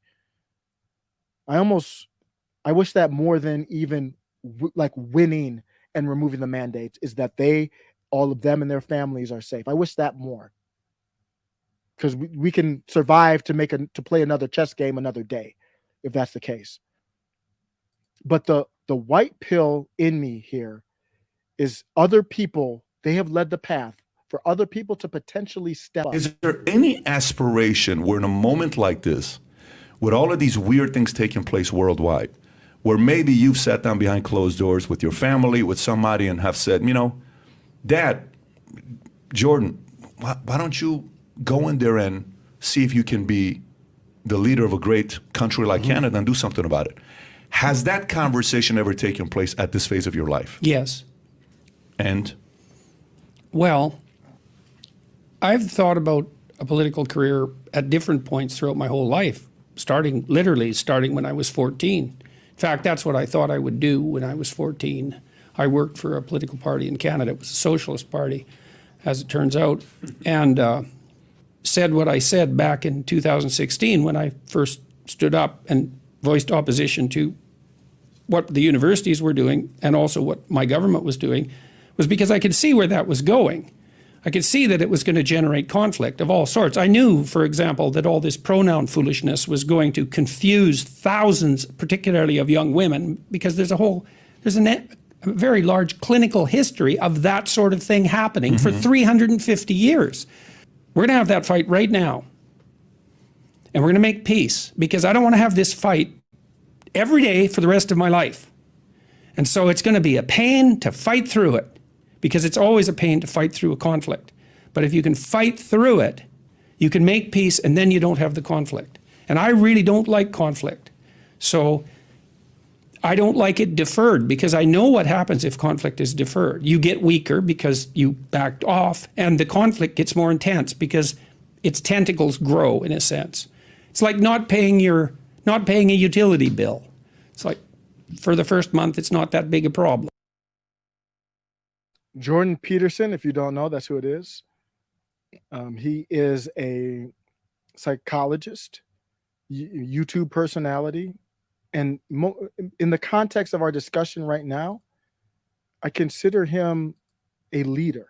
I wish that more than even like winning and removing the mandates is that all of them and their families are safe. I wish that more, because we can survive to play another chess game another day, if that's the case. But the white pill in me here is other people. They have led the path for other people to potentially step up. Is there any aspiration where in a moment like this, with all of these weird things taking place worldwide, where maybe you've sat down behind closed doors with your family, with somebody, and have said, Dad, Jordan, why don't you go in there and see if you can be the leader of a great country like Canada and do something about it? Has that conversation ever taken place at this phase of your life? Yes. And? Well, I've thought about a political career at different points throughout my whole life, starting when I was 14. In fact, that's what I thought I would do when I was 14. I worked for a political party in Canada. It was a socialist party, as it turns out, and said what I said back in 2016 when I first stood up and voiced opposition to what the universities were doing and also what my government was doing, was because I could see where that was going. I could see that it was going to generate conflict of all sorts. I knew, for example, that all this pronoun foolishness was going to confuse thousands, particularly of young women, because there's a very large clinical history of that sort of thing happening for 350 years. We're going to have that fight right now. And we're going to make peace, because I don't want to have this fight every day for the rest of my life. And so it's going to be a pain to fight through it, because it's always a pain to fight through a conflict. But if you can fight through it, you can make peace, and then you don't have the conflict. And I really don't like conflict. So I don't like it deferred, because I know what happens if conflict is deferred. You get weaker because you backed off, and the conflict gets more intense because its tentacles grow, in a sense. It's like not paying a utility bill. It's like, for the first month, it's not that big a problem. Jordan Peterson, if you don't know, that's who it is. He is a psychologist, YouTube personality. And in the context of our discussion right now, I consider him a leader.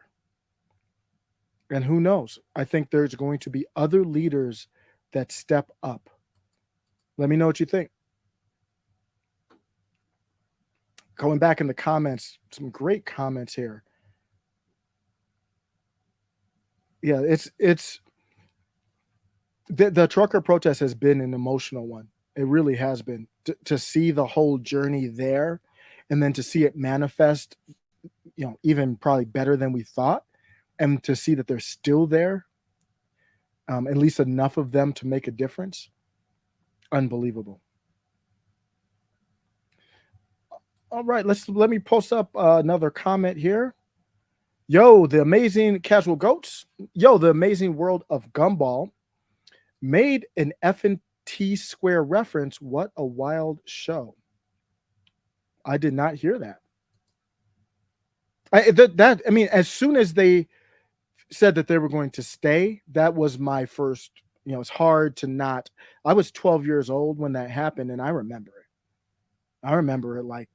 And who knows? I think there's going to be other leaders that step up. Let me know what you think. Going back in the comments, some great comments here. Yeah, it's the trucker protest has been an emotional one. It really has been. To see the whole journey there, and then to see it manifest, even probably better than we thought, and to see that they're still there, at least enough of them to make a difference. Unbelievable. All right, let me post up another comment here. Yo, the amazing casual goats. Yo, the amazing world of Gumball made an effing T-Square reference. What a wild show. I did not hear that. I mean, as soon as they said that they were going to stay, that was my first, it's hard to not. I was 12 years old when that happened, and I remember it. I remember it like,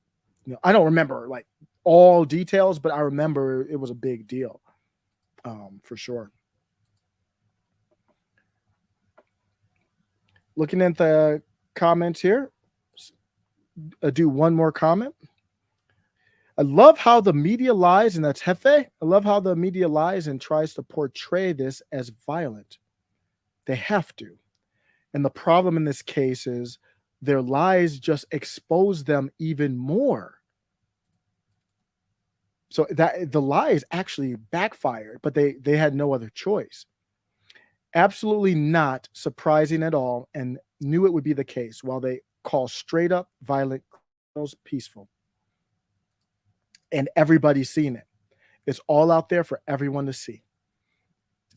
I don't remember like all details, but I remember it was a big deal, for sure. Looking at the comments here, do one more comment. I love how the media lies, and that's Hefe. I love how the media lies and tries to portray this as violent. They have to. And the problem in this case is their lies just expose them even more. So that the lies actually backfired, but they had no other choice. Absolutely not surprising at all, and knew it would be the case, while they call straight up violent criminals peaceful. And everybody's seen it. It's all out there for everyone to see.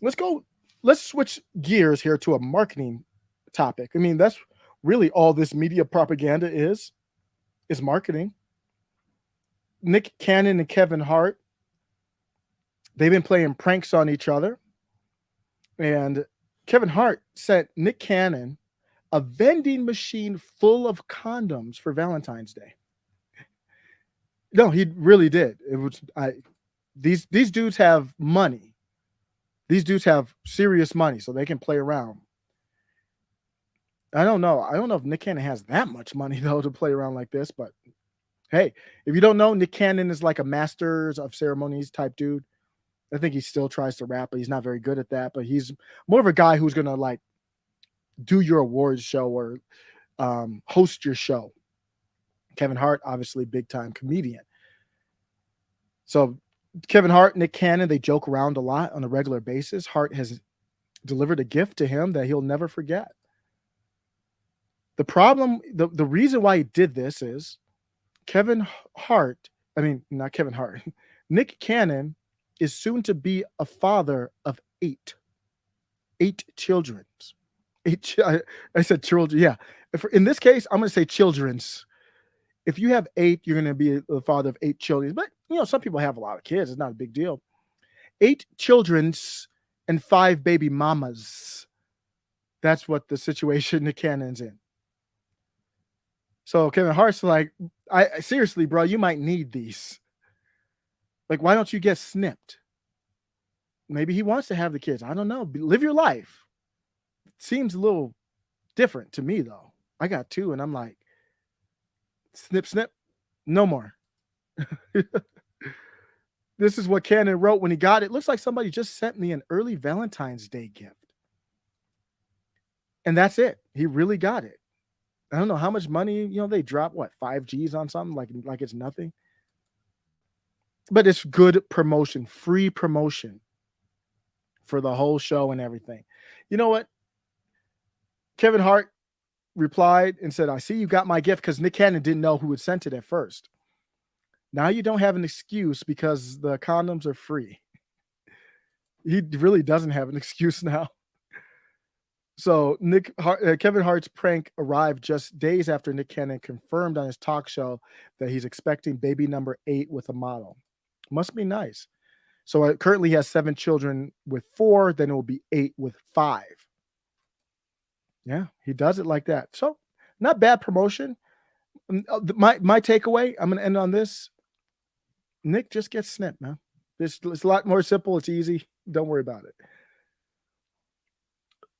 Let's switch gears here to a marketing topic. I mean, that's really all this media propaganda is marketing. Nick Cannon and Kevin Hart, they've been playing pranks on each other. And Kevin Hart sent Nick Cannon a vending machine full of condoms for Valentine's Day. No, he really did. It was these dudes have money. These dudes have serious money, so they can play around. I don't know. I don't know if Nick Cannon has that much money though to play around like this, but hey, if you don't know, Nick Cannon is like a masters of ceremonies type dude. I think he still tries to rap, but he's not very good at that. But he's more of a guy who's gonna like do your awards show or host your show. Kevin Hart, obviously big time comedian. So Kevin Hart, Nick Cannon, they joke around a lot on a regular basis. Hart has delivered a gift to him that he'll never forget. The problem, the reason why he did this is Nick Cannon is soon to be a father of eight children. I said children. Yeah. In this case, I'm going to say children's. If you have 8, you're going to be the father of 8 children. But, some people have a lot of kids. It's not a big deal. 8 children's and 5 baby mamas. That's what the situation Nick Cannon's in. So Kevin Hart's like, I seriously, bro, you might need these. Like, why don't you get snipped? maybe he wants to have the kids. I don't know. Live your life. Seems a little different to me, though. I got 2, and I'm like, snip, snip, no more. This is what Cannon wrote when he got it. Looks like somebody just sent me an early Valentine's Day gift. And that's it. He really got it. I don't know how much money, they drop, 5 G's on something like it's nothing. But it's good promotion, free promotion for the whole show and everything. You know what? Kevin Hart replied and said, I see you got my gift, because Nick Cannon didn't know who had sent it at first. Now you don't have an excuse because the condoms are free. He really doesn't have an excuse now. So Kevin Hart's prank arrived just days after Nick Cannon confirmed on his talk show that he's expecting baby number 8 with a model. Must be nice. So currently he has 7 children with 4, then it will be 8 with 5. Yeah, he does it like that. So not bad promotion. My takeaway, I'm going to end on this. Nick just gets snipped, man. It's a lot more simple. It's easy. Don't worry about it.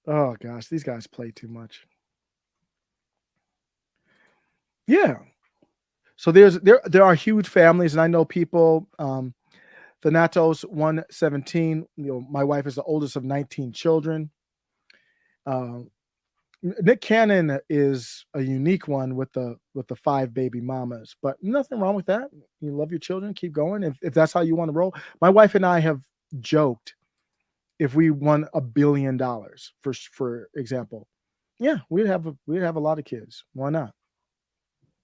Oh gosh, these guys play too much. Yeah. So there are huge families, and I know people. Thanatos 117. My wife is the oldest of 19 children. Nick Cannon is a unique one with the 5 baby mamas, but nothing wrong with that. You love your children, keep going. If that's how you want to roll. My wife and I have joked, if we won $1 billion, for example, yeah, we'd have a lot of kids. Why not?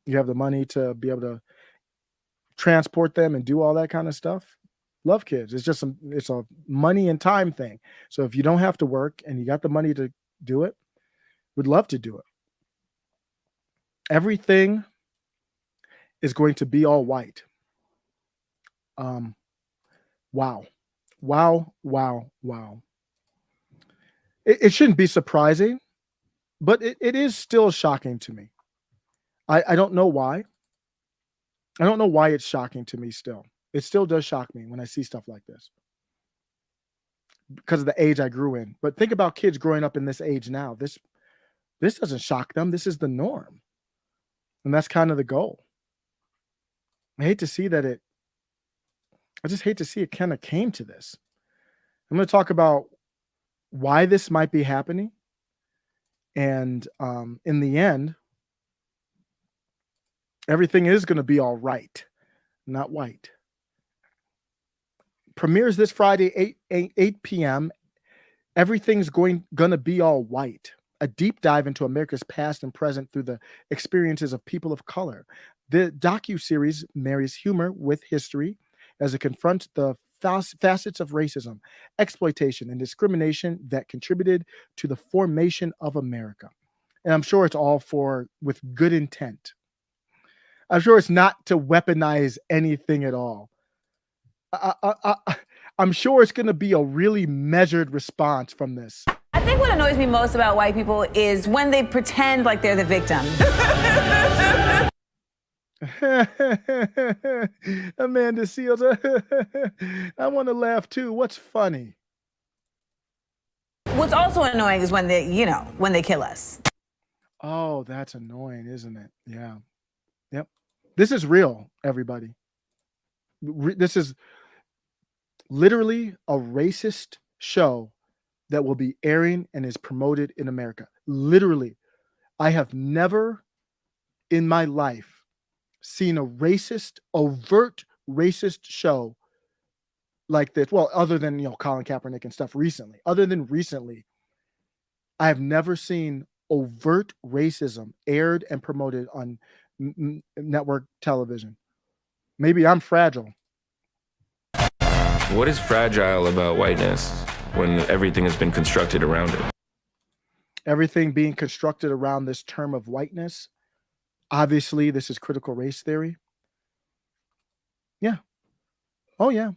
You have the money to be able to transport them and do all that kind of stuff. Love kids. It's a money and time thing. So if you don't have to work and you got the money to do it, would love to do it. Everything is going to be all white. Wow. It shouldn't be surprising, but it is still shocking to me. I don't know why. I don't know why it's shocking to me still. It still does shock me when I see stuff like this, because of the age I grew in. But think about kids growing up in this age now. This doesn't shock them. This is the norm. And that's kind of the goal. I just hate to see it kind of came to this. I'm going to talk about why this might be happening. And in the end, everything is going to be all right, not white. Premieres this Friday, 8 p.m. Everything's going to be all white. A deep dive into America's past and present through the experiences of people of color. The docuseries marries humor with history as it confronts the facets of racism, exploitation, and discrimination that contributed to the formation of America. And I'm sure it's all with good intent. I'm sure it's not to weaponize anything at all. I'm sure it's going to be a really measured response from this. I think what annoys me most about white people is when they pretend like they're the victim. Amanda Seals, I want to laugh too. What's funny? What's also annoying is when they kill us. Oh, that's annoying, isn't it? Yeah. Yep. This is real, everybody. This is literally a racist show that will be airing and is promoted in America. Literally. I have never in my life seen a overt racist show like this. Well, other than, Colin Kaepernick and stuff recently. Other than recently, I have never seen overt racism aired and promoted on network television. Maybe I'm fragile. What is fragile about whiteness when everything has been constructed around it? Everything being constructed around this term of whiteness. Obviously, this is critical race theory. Yeah. Oh, yeah.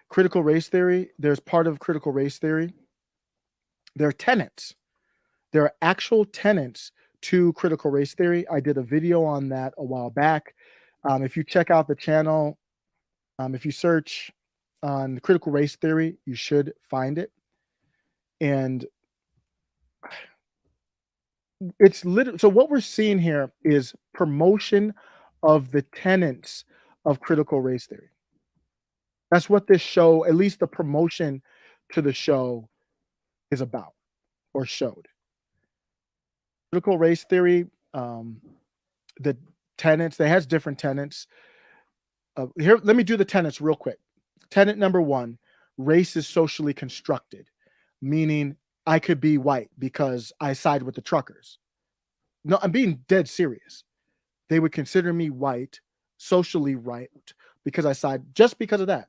Critical race theory. There's part of critical race theory. There are tenets. There are actual tenets to critical race theory. I did a video on that a while back. If you check out the channel, if you search on critical race theory. You should find it. And it's literally, so what we're seeing here is promotion of the tenets of critical race theory. That's what this show, at least the promotion to the show, is about or showed. Critical race theory, the tenets, it has different tenets. Here, let me do the tenets real quick. Tenet number 1, race is socially constructed, meaning I could be white because I side with the truckers. No, I'm being dead serious. They would consider me white, socially right, because I side just because of that.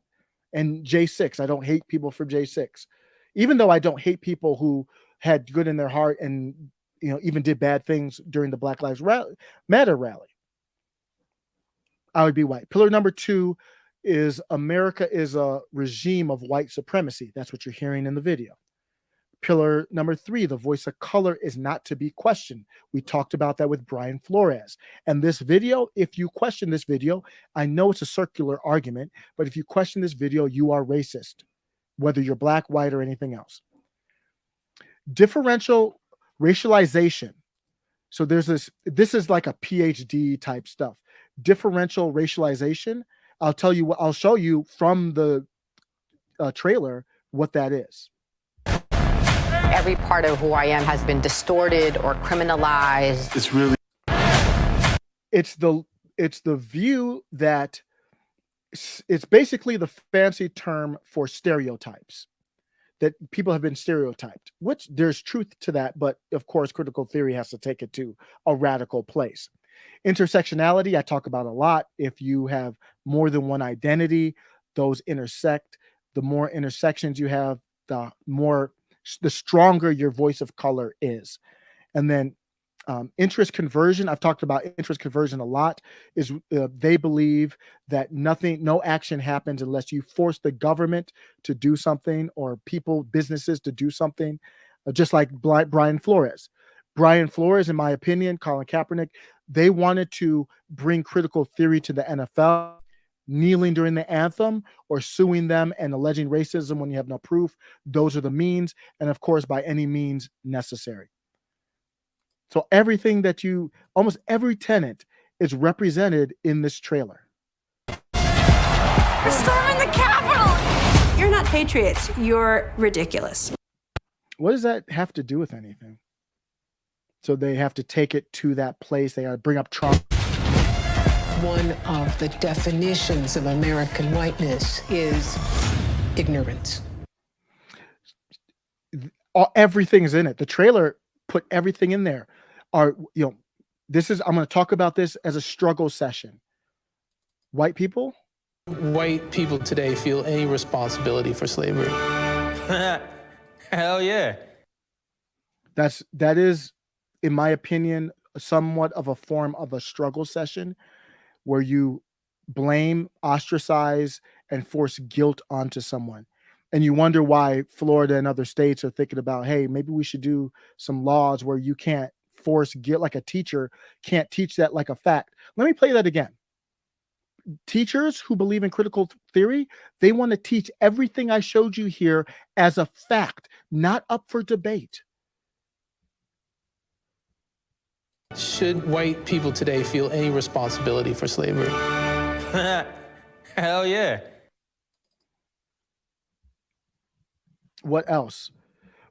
And J6, I don't hate people for J6, even though I don't hate people who had good in their heart and even did bad things during the Black Lives Matter rally. I would be white. Pillar number 2 is America is a regime of white supremacy. That's what you're hearing in the video. Pillar number 3, the voice of color is not to be questioned. We talked about that with Brian Flores. And this video, if you question this video, I know it's a circular argument, but if you question this video, you are racist, whether you're black, white, or anything else. Differential racialization. So there's this is like a PhD type stuff. Differential racialization. I'll show you from the trailer what that is. Every part of who I am has been distorted or criminalized. It's the view that it's basically the fancy term for stereotypes, that people have been stereotyped, which there's truth to that. But of course, critical theory has to take it to a radical place. Intersectionality, I talk about a lot. If you have more than one identity, those intersect. The more intersections you have, the stronger your voice of color is. And then interest conversion, I've talked about interest conversion a lot, is they believe that no action happens unless you force the government to do something or businesses to do something, just like Brian Flores. Brian Flores, in my opinion, Colin Kaepernick, they wanted to bring critical theory to the NFL. Kneeling during the anthem or suing them and alleging racism when you have no proof. Those are the means. And of course, by any means necessary. So everything almost every tenet is represented in this trailer. We're storming the Capitol! You're not patriots. You're ridiculous. What does that have to do with anything? So they have to take it to that place. They got to bring up Trump. One of the definitions of American whiteness is ignorance. Everything is in it. The trailer put everything in there. I'm going to talk about this as a struggle session. White people today feel any responsibility for slavery. Hell yeah. That is, in my opinion, somewhat of a form of a struggle session, where you blame, ostracize, and force guilt onto someone. And you wonder why Florida and other states are thinking about, hey, maybe we should do some laws where you can't force guilt, like a teacher can't teach that like a fact. Let me play that again. Teachers who believe in critical theory, they want to teach everything I showed you here as a fact, not up for debate. Should white people today feel any responsibility for slavery? Hell yeah. What else?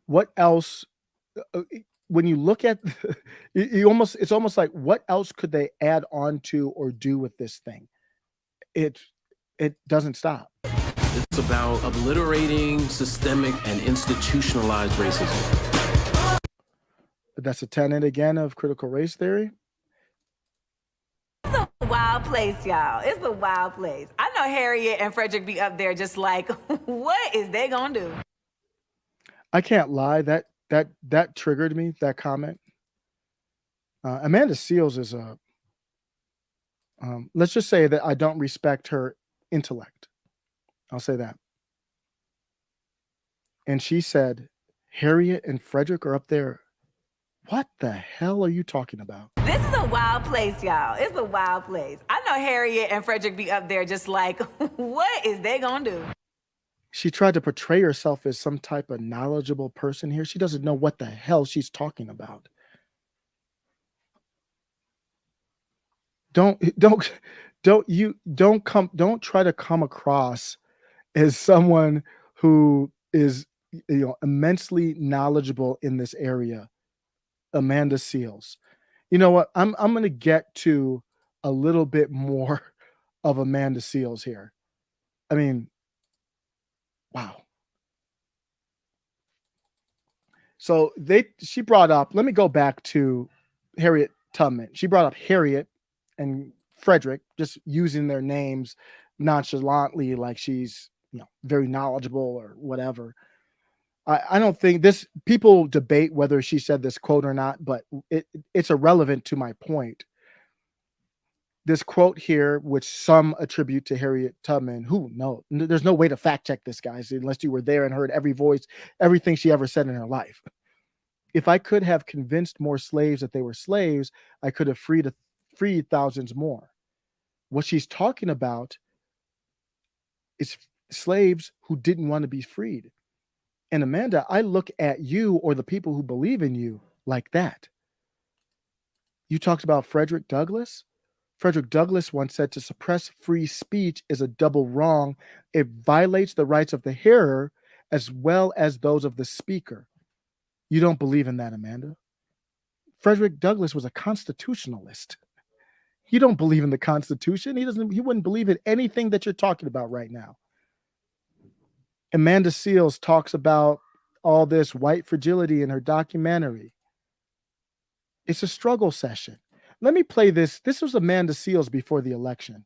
What else? When you look at, it's almost like, what else could they add on to or do with this thing? It doesn't stop. It's about obliterating systemic and institutionalized racism. That's a tenet again of critical race theory. It's a wild place, y'all. It's a wild place. I know Harriet and Frederick be up there just like, what is they gonna do? I can't lie. That triggered me, that comment. Amanda Seales is let's just say that I don't respect her intellect. I'll say that. And she said, Harriet and Frederick are up there. What the hell are you talking about? This is a wild place, y'all. It's a wild place. I know Harriet and Frederick be up there just like, what is they gonna do? She tried to portray herself as some type of knowledgeable person here. She doesn't know what the hell she's talking about. Don't don't try to come across as someone who is immensely knowledgeable in this area. Amanda Seals. You know what? I'm going to get to a little bit more of Amanda Seals here. I mean, wow. So she brought up, let me go back to Harriet Tubman. She brought up Harriet and Frederick, just using their names nonchalantly, like she's very knowledgeable or whatever. I don't think people debate whether she said this quote or not, but it's irrelevant to my point. This quote here, which some attribute to Harriet Tubman, there's no way to fact check this, guys, unless you were there and heard every voice, everything she ever said in her life. If I could have convinced more slaves that they were slaves, I could have freed thousands more. What she's talking about is slaves who didn't want to be freed. And Amanda, I look at you or the people who believe in you like that. You talked about Frederick Douglass. Frederick Douglass once said to suppress free speech is a double wrong. It violates the rights of the hearer as well as those of the speaker. You don't believe in that, Amanda. Frederick Douglass was a constitutionalist. You don't believe in the Constitution. He wouldn't believe in anything that you're talking about right now. Amanda Seals talks about all this white fragility in her documentary. It's a struggle session. Let me play this. This was Amanda Seals before the election.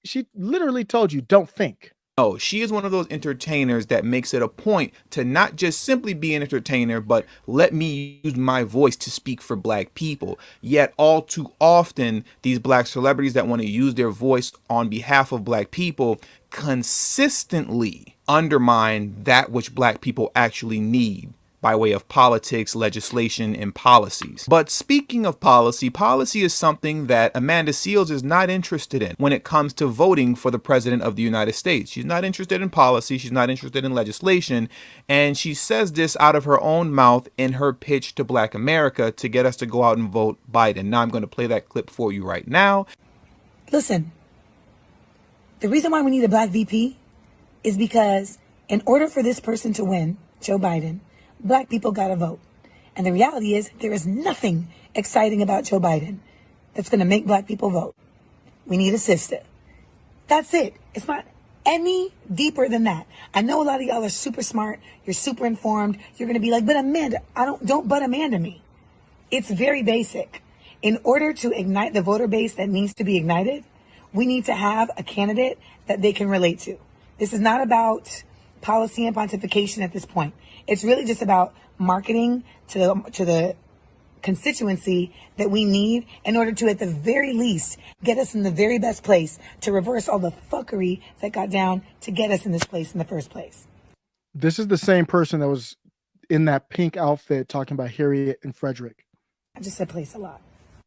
She literally told you, don't think. Oh, she is one of those entertainers that makes it a point to not just simply be an entertainer, but let me use my voice to speak for black people. Yet all too often, these black celebrities that want to use their voice on behalf of black people consistently undermine that which black people actually need by way of politics, legislation, and policies. But speaking of policy is something that Amanda Seals is not interested in when it comes to voting for the president of the United States. She's not interested in policy. She's not interested in legislation. And she says this out of her own mouth in her pitch to Black America to get us to go out and vote Biden. Now I'm going to play that clip for you right now. Listen, the reason why we need a black VP is because in order for this person to win, Joe Biden, black people got to vote. And the reality is there is nothing exciting about Joe Biden that's going to make black people vote. We need a sister. That's it. It's not any deeper than that. I know a lot of y'all are super smart. You're super informed. You're going to be like, but Amanda, don't but Amanda me. It's very basic. In order to ignite the voter base that needs to be ignited, we need to have a candidate that they can relate to. This is not about policy and pontification at this point. It's really just about marketing to the constituency that we need in order to, at the very least, get us in the very best place to reverse all the fuckery that got down to get us in this place in the first place. This is the same person that was in that pink outfit talking about Harriet and Frederick. I just said place a lot.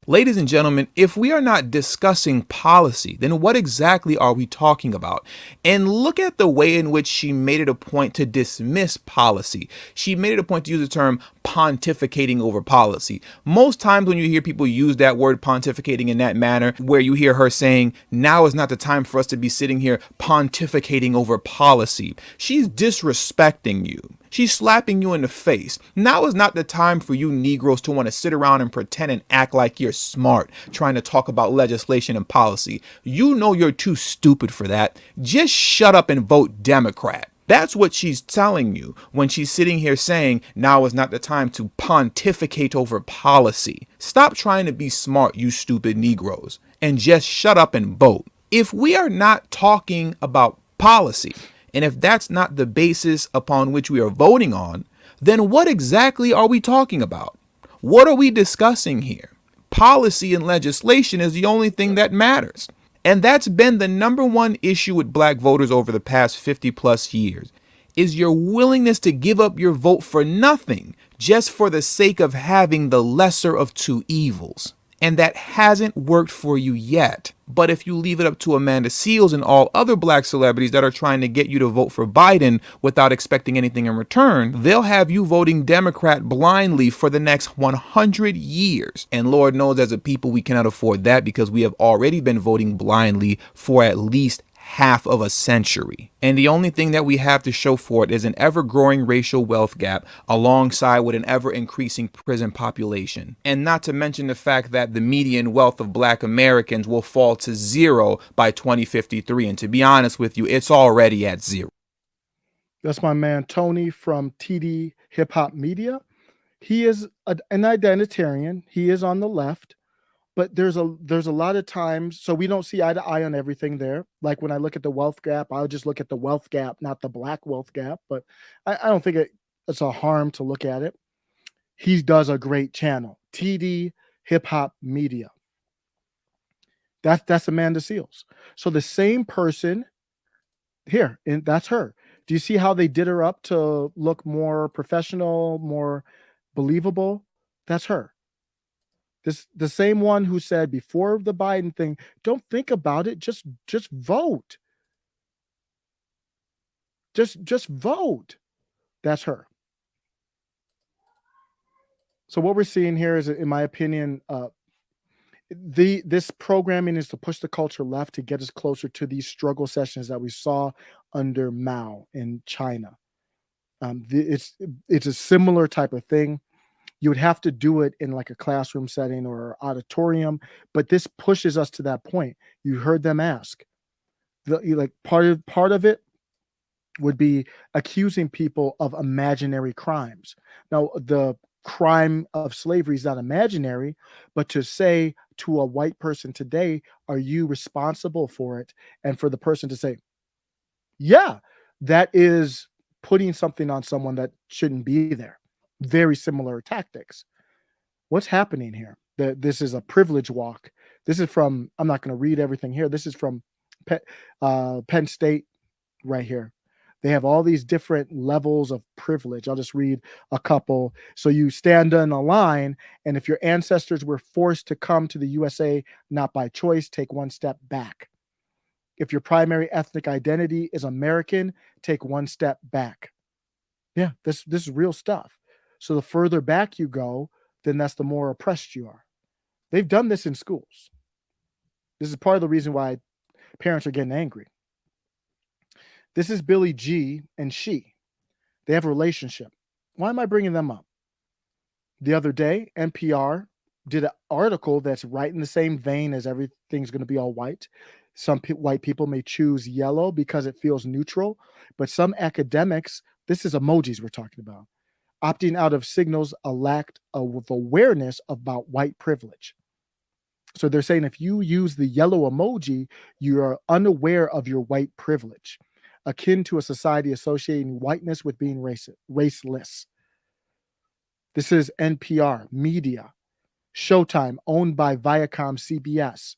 Ladies and gentlemen, if we are not discussing policy, then what exactly are we talking about? And look at the way in which she made it a point to dismiss policy. She made it a point to use the term pontificating over policy. Most times when you hear people use that word pontificating in that manner, where you hear her saying, now is not the time for us to be sitting here pontificating over policy, she's disrespecting you. She's slapping you in the face. Now is not the time for you Negroes to want to sit around and pretend and act like you're smart, trying to talk about legislation and policy. You know you're too stupid for that. Just shut up and vote Democrat. That's what she's telling you when she's sitting here saying, now is not the time to pontificate over policy. Stop trying to be smart, you stupid Negroes, and just shut up and vote. If we are not talking about policy, and if that's not the basis upon which we are voting on, then what exactly are we talking about? What are we discussing here? Policy and legislation is the only thing that matters. And that's been the number one issue with black voters over the past 50 plus years, is your willingness to give up your vote for nothing, just for the sake of having the lesser of two evils. And that hasn't worked for you yet. But if you leave it up to Amanda Seales and all other black celebrities that are trying to get you to vote for Biden without expecting anything in return, they'll have you voting Democrat blindly for the next 100 years. And Lord knows, as a people, we cannot afford that, because we have already been voting blindly for at least half of a century. And the only thing that we have to show for it is an ever-growing racial wealth gap alongside with an ever-increasing prison population. And not to mention the fact that the median wealth of black Americans will fall to 0 by 2053. And to be honest with you, it's already at 0. That's my man Tony from TD Hip Hop Media. He is an identitarian. He is on the left. But there's a lot of times, so we don't see eye to eye on everything there. Like when I look at the wealth gap, I'll just look at the wealth gap, not the black wealth gap. But I don't think it's a harm to look at it. He does a great channel, TD Hip Hop Media. That's Amanda Seales. So the same person here, and that's her. Do you see how they did her up to look more professional, more believable? That's her. The same one who said before the Biden thing, don't think about it, just vote. Just vote. That's her. So what we're seeing here is, in my opinion, this programming is to push the culture left to get us closer to these struggle sessions that we saw under Mao in China. It's a similar type of thing. You would have to do it in like a classroom setting or auditorium, but this pushes us to that point. You heard them ask. Part of it would be accusing people of imaginary crimes. Now, the crime of slavery is not imaginary, but to say to a white person today, are you responsible for it? And for the person to say, yeah, that is putting something on someone that shouldn't be there. Very similar tactics. What's happening here? This is a privilege walk. This is from, I'm not going to read everything here. This is from Penn State right here. They have all these different levels of privilege. I'll just read a couple. So you stand in a line, and if your ancestors were forced to come to the USA, not by choice, take one step back. If your primary ethnic identity is American, take one step back. Yeah, this is real stuff. So the further back you go, then that's the more oppressed you are. They've done this in schools. This is part of the reason why parents are getting angry. This is Billy G and she. They have a relationship. Why am I bringing them up? The other day, NPR did an article that's right in the same vein as everything's going to be all white. Some white people may choose yellow because it feels neutral, but some academics, this is emojis we're talking about, opting out of signals a lack of awareness about white privilege. So they're saying if you use the yellow emoji, you are unaware of your white privilege, akin to a society associating whiteness with being raceless. This is NPR, media, Showtime, owned by Viacom CBS.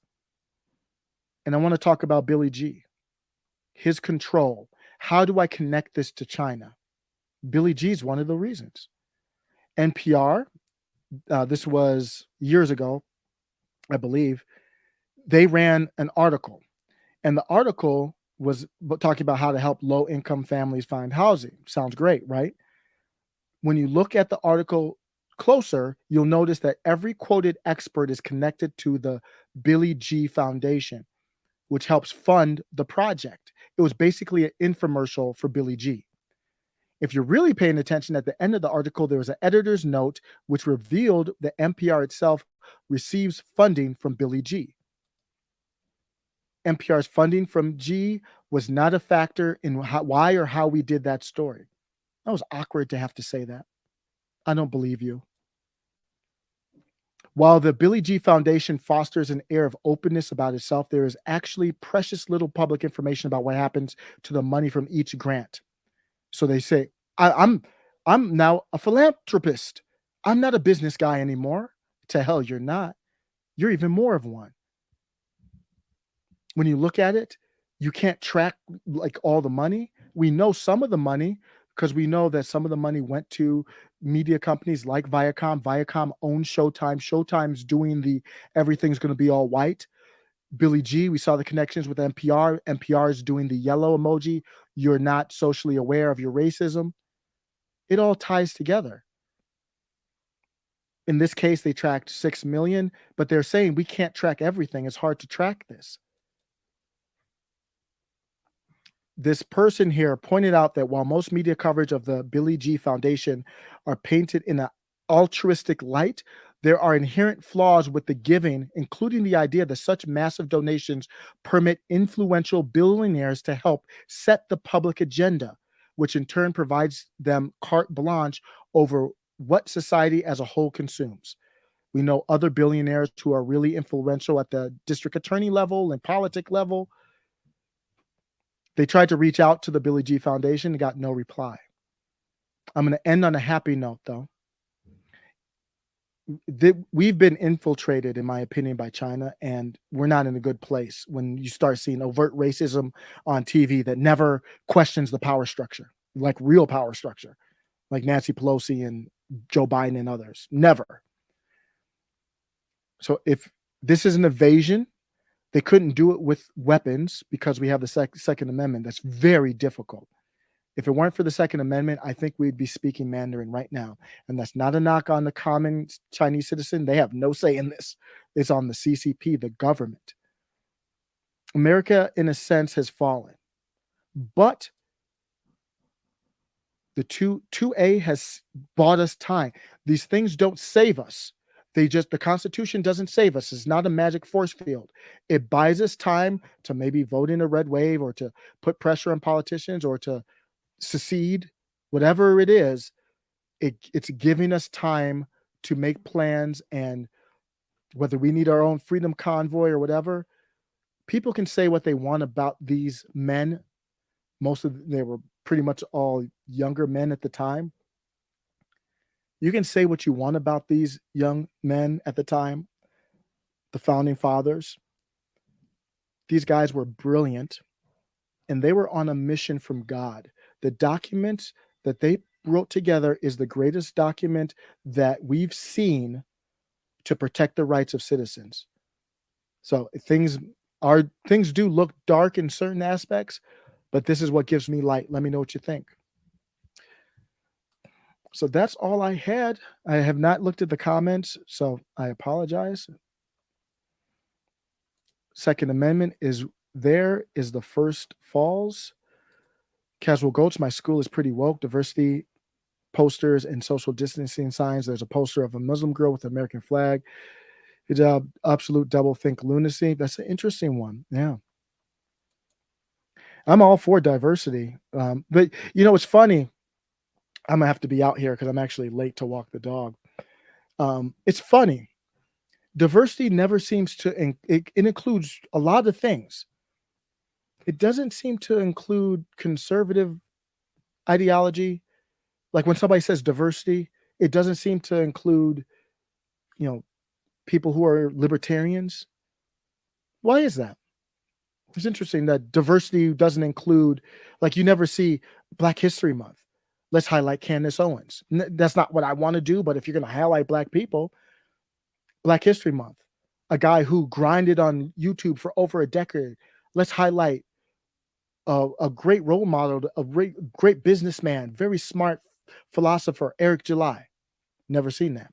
And I want to talk about Billy G, his control. How do I connect this to China? Billy G is one of the reasons. NPR, this was years ago, I believe, they ran an article. And the article was talking about how to help low-income families find housing. Sounds great, right? When you look at the article closer, you'll notice that every quoted expert is connected to the Billy G Foundation, which helps fund the project. It was basically an infomercial for Billy G. If you're really paying attention, at the end of the article, there was an editor's note which revealed that NPR itself receives funding from Billy G. NPR's funding from G was not a factor in why or how we did that story. That was awkward to have to say that. I don't believe you. While the Billy G Foundation fosters an air of openness about itself, there is actually precious little public information about what happens to the money from each grant. So they say, I'm now a philanthropist. I'm not a business guy anymore. To hell, you're not. You're even more of one. When you look at it, you can't track like all the money. We know some of the money because we know that some of the money went to media companies like Viacom. Viacom owns Showtime. Showtime's doing the everything's going to be all white. Billy G, we saw the connections with NPR. NPR is doing the yellow emoji. You're not socially aware of your racism. It all ties together. In this case, they tracked 6 million, but they're saying we can't track everything. It's hard to track this. This person here pointed out that while most media coverage of the Billy G Foundation are painted in an altruistic light, there are inherent flaws with the giving, including the idea that such massive donations permit influential billionaires to help set the public agenda, which in turn provides them carte blanche over what society as a whole consumes. We know other billionaires who are really influential at the district attorney level and politic level. They tried to reach out to the Billy G Foundation and got no reply. I'm going to end on a happy note, though. We've been infiltrated, in my opinion, by China, and we're not in a good place when you start seeing overt racism on TV that never questions the power structure, like real power structure, like Nancy Pelosi and Joe Biden and others. Never. So if this is an invasion, they couldn't do it with weapons because we have the Second Amendment. That's very difficult. If it weren't for the Second Amendment, I think we'd be speaking Mandarin right now. And that's not a knock on the common Chinese citizen. They have no say in this. It's on the CCP, the government. America, in a sense, has fallen. But the 2A has bought us time. These things don't save us. The Constitution doesn't save us. It's not a magic force field. It buys us time to maybe vote in a red wave or to put pressure on politicians or to secede, whatever it is. It's giving us time to make plans, and whether we need our own freedom convoy or whatever, people can say what they want about these men. They were pretty much all younger men at the time. You can say what you want about these young men at the time, the founding fathers. These guys were brilliant, and they were on a mission from God. The document that they wrote together is the greatest document that we've seen to protect the rights of citizens. So things do look dark in certain aspects, but this is what gives me light. Let me know what you think. So that's all I had. I have not looked at the comments, so I apologize. Second Amendment is the first falls. Casual Goats, my school is pretty woke. Diversity posters and social distancing signs. There's a poster of a Muslim girl with the American flag. Hijab, absolute double-think lunacy. That's an interesting one. Yeah. I'm all for diversity. But, it's funny. I'm going to have to be out here because I'm actually late to walk the dog. It's funny. Diversity never seems to, it includes a lot of things. It doesn't seem to include conservative ideology. Like when somebody says diversity, it doesn't seem to include, people who are libertarians. Why is that? It's interesting that diversity doesn't include, like you never see Black History Month. Let's highlight Candace Owens. That's not what I want to do, but if you're going to highlight Black people, Black History Month, a guy who grinded on YouTube for over a decade, let's highlight a great role model, a great businessman, very smart philosopher, Eric July. Never seen that.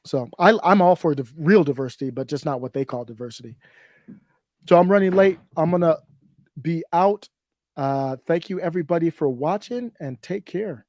So I'm all for real diversity, but just not what they call diversity. So I'm running late. I'm going to be out. Thank you, everybody, for watching, and take care.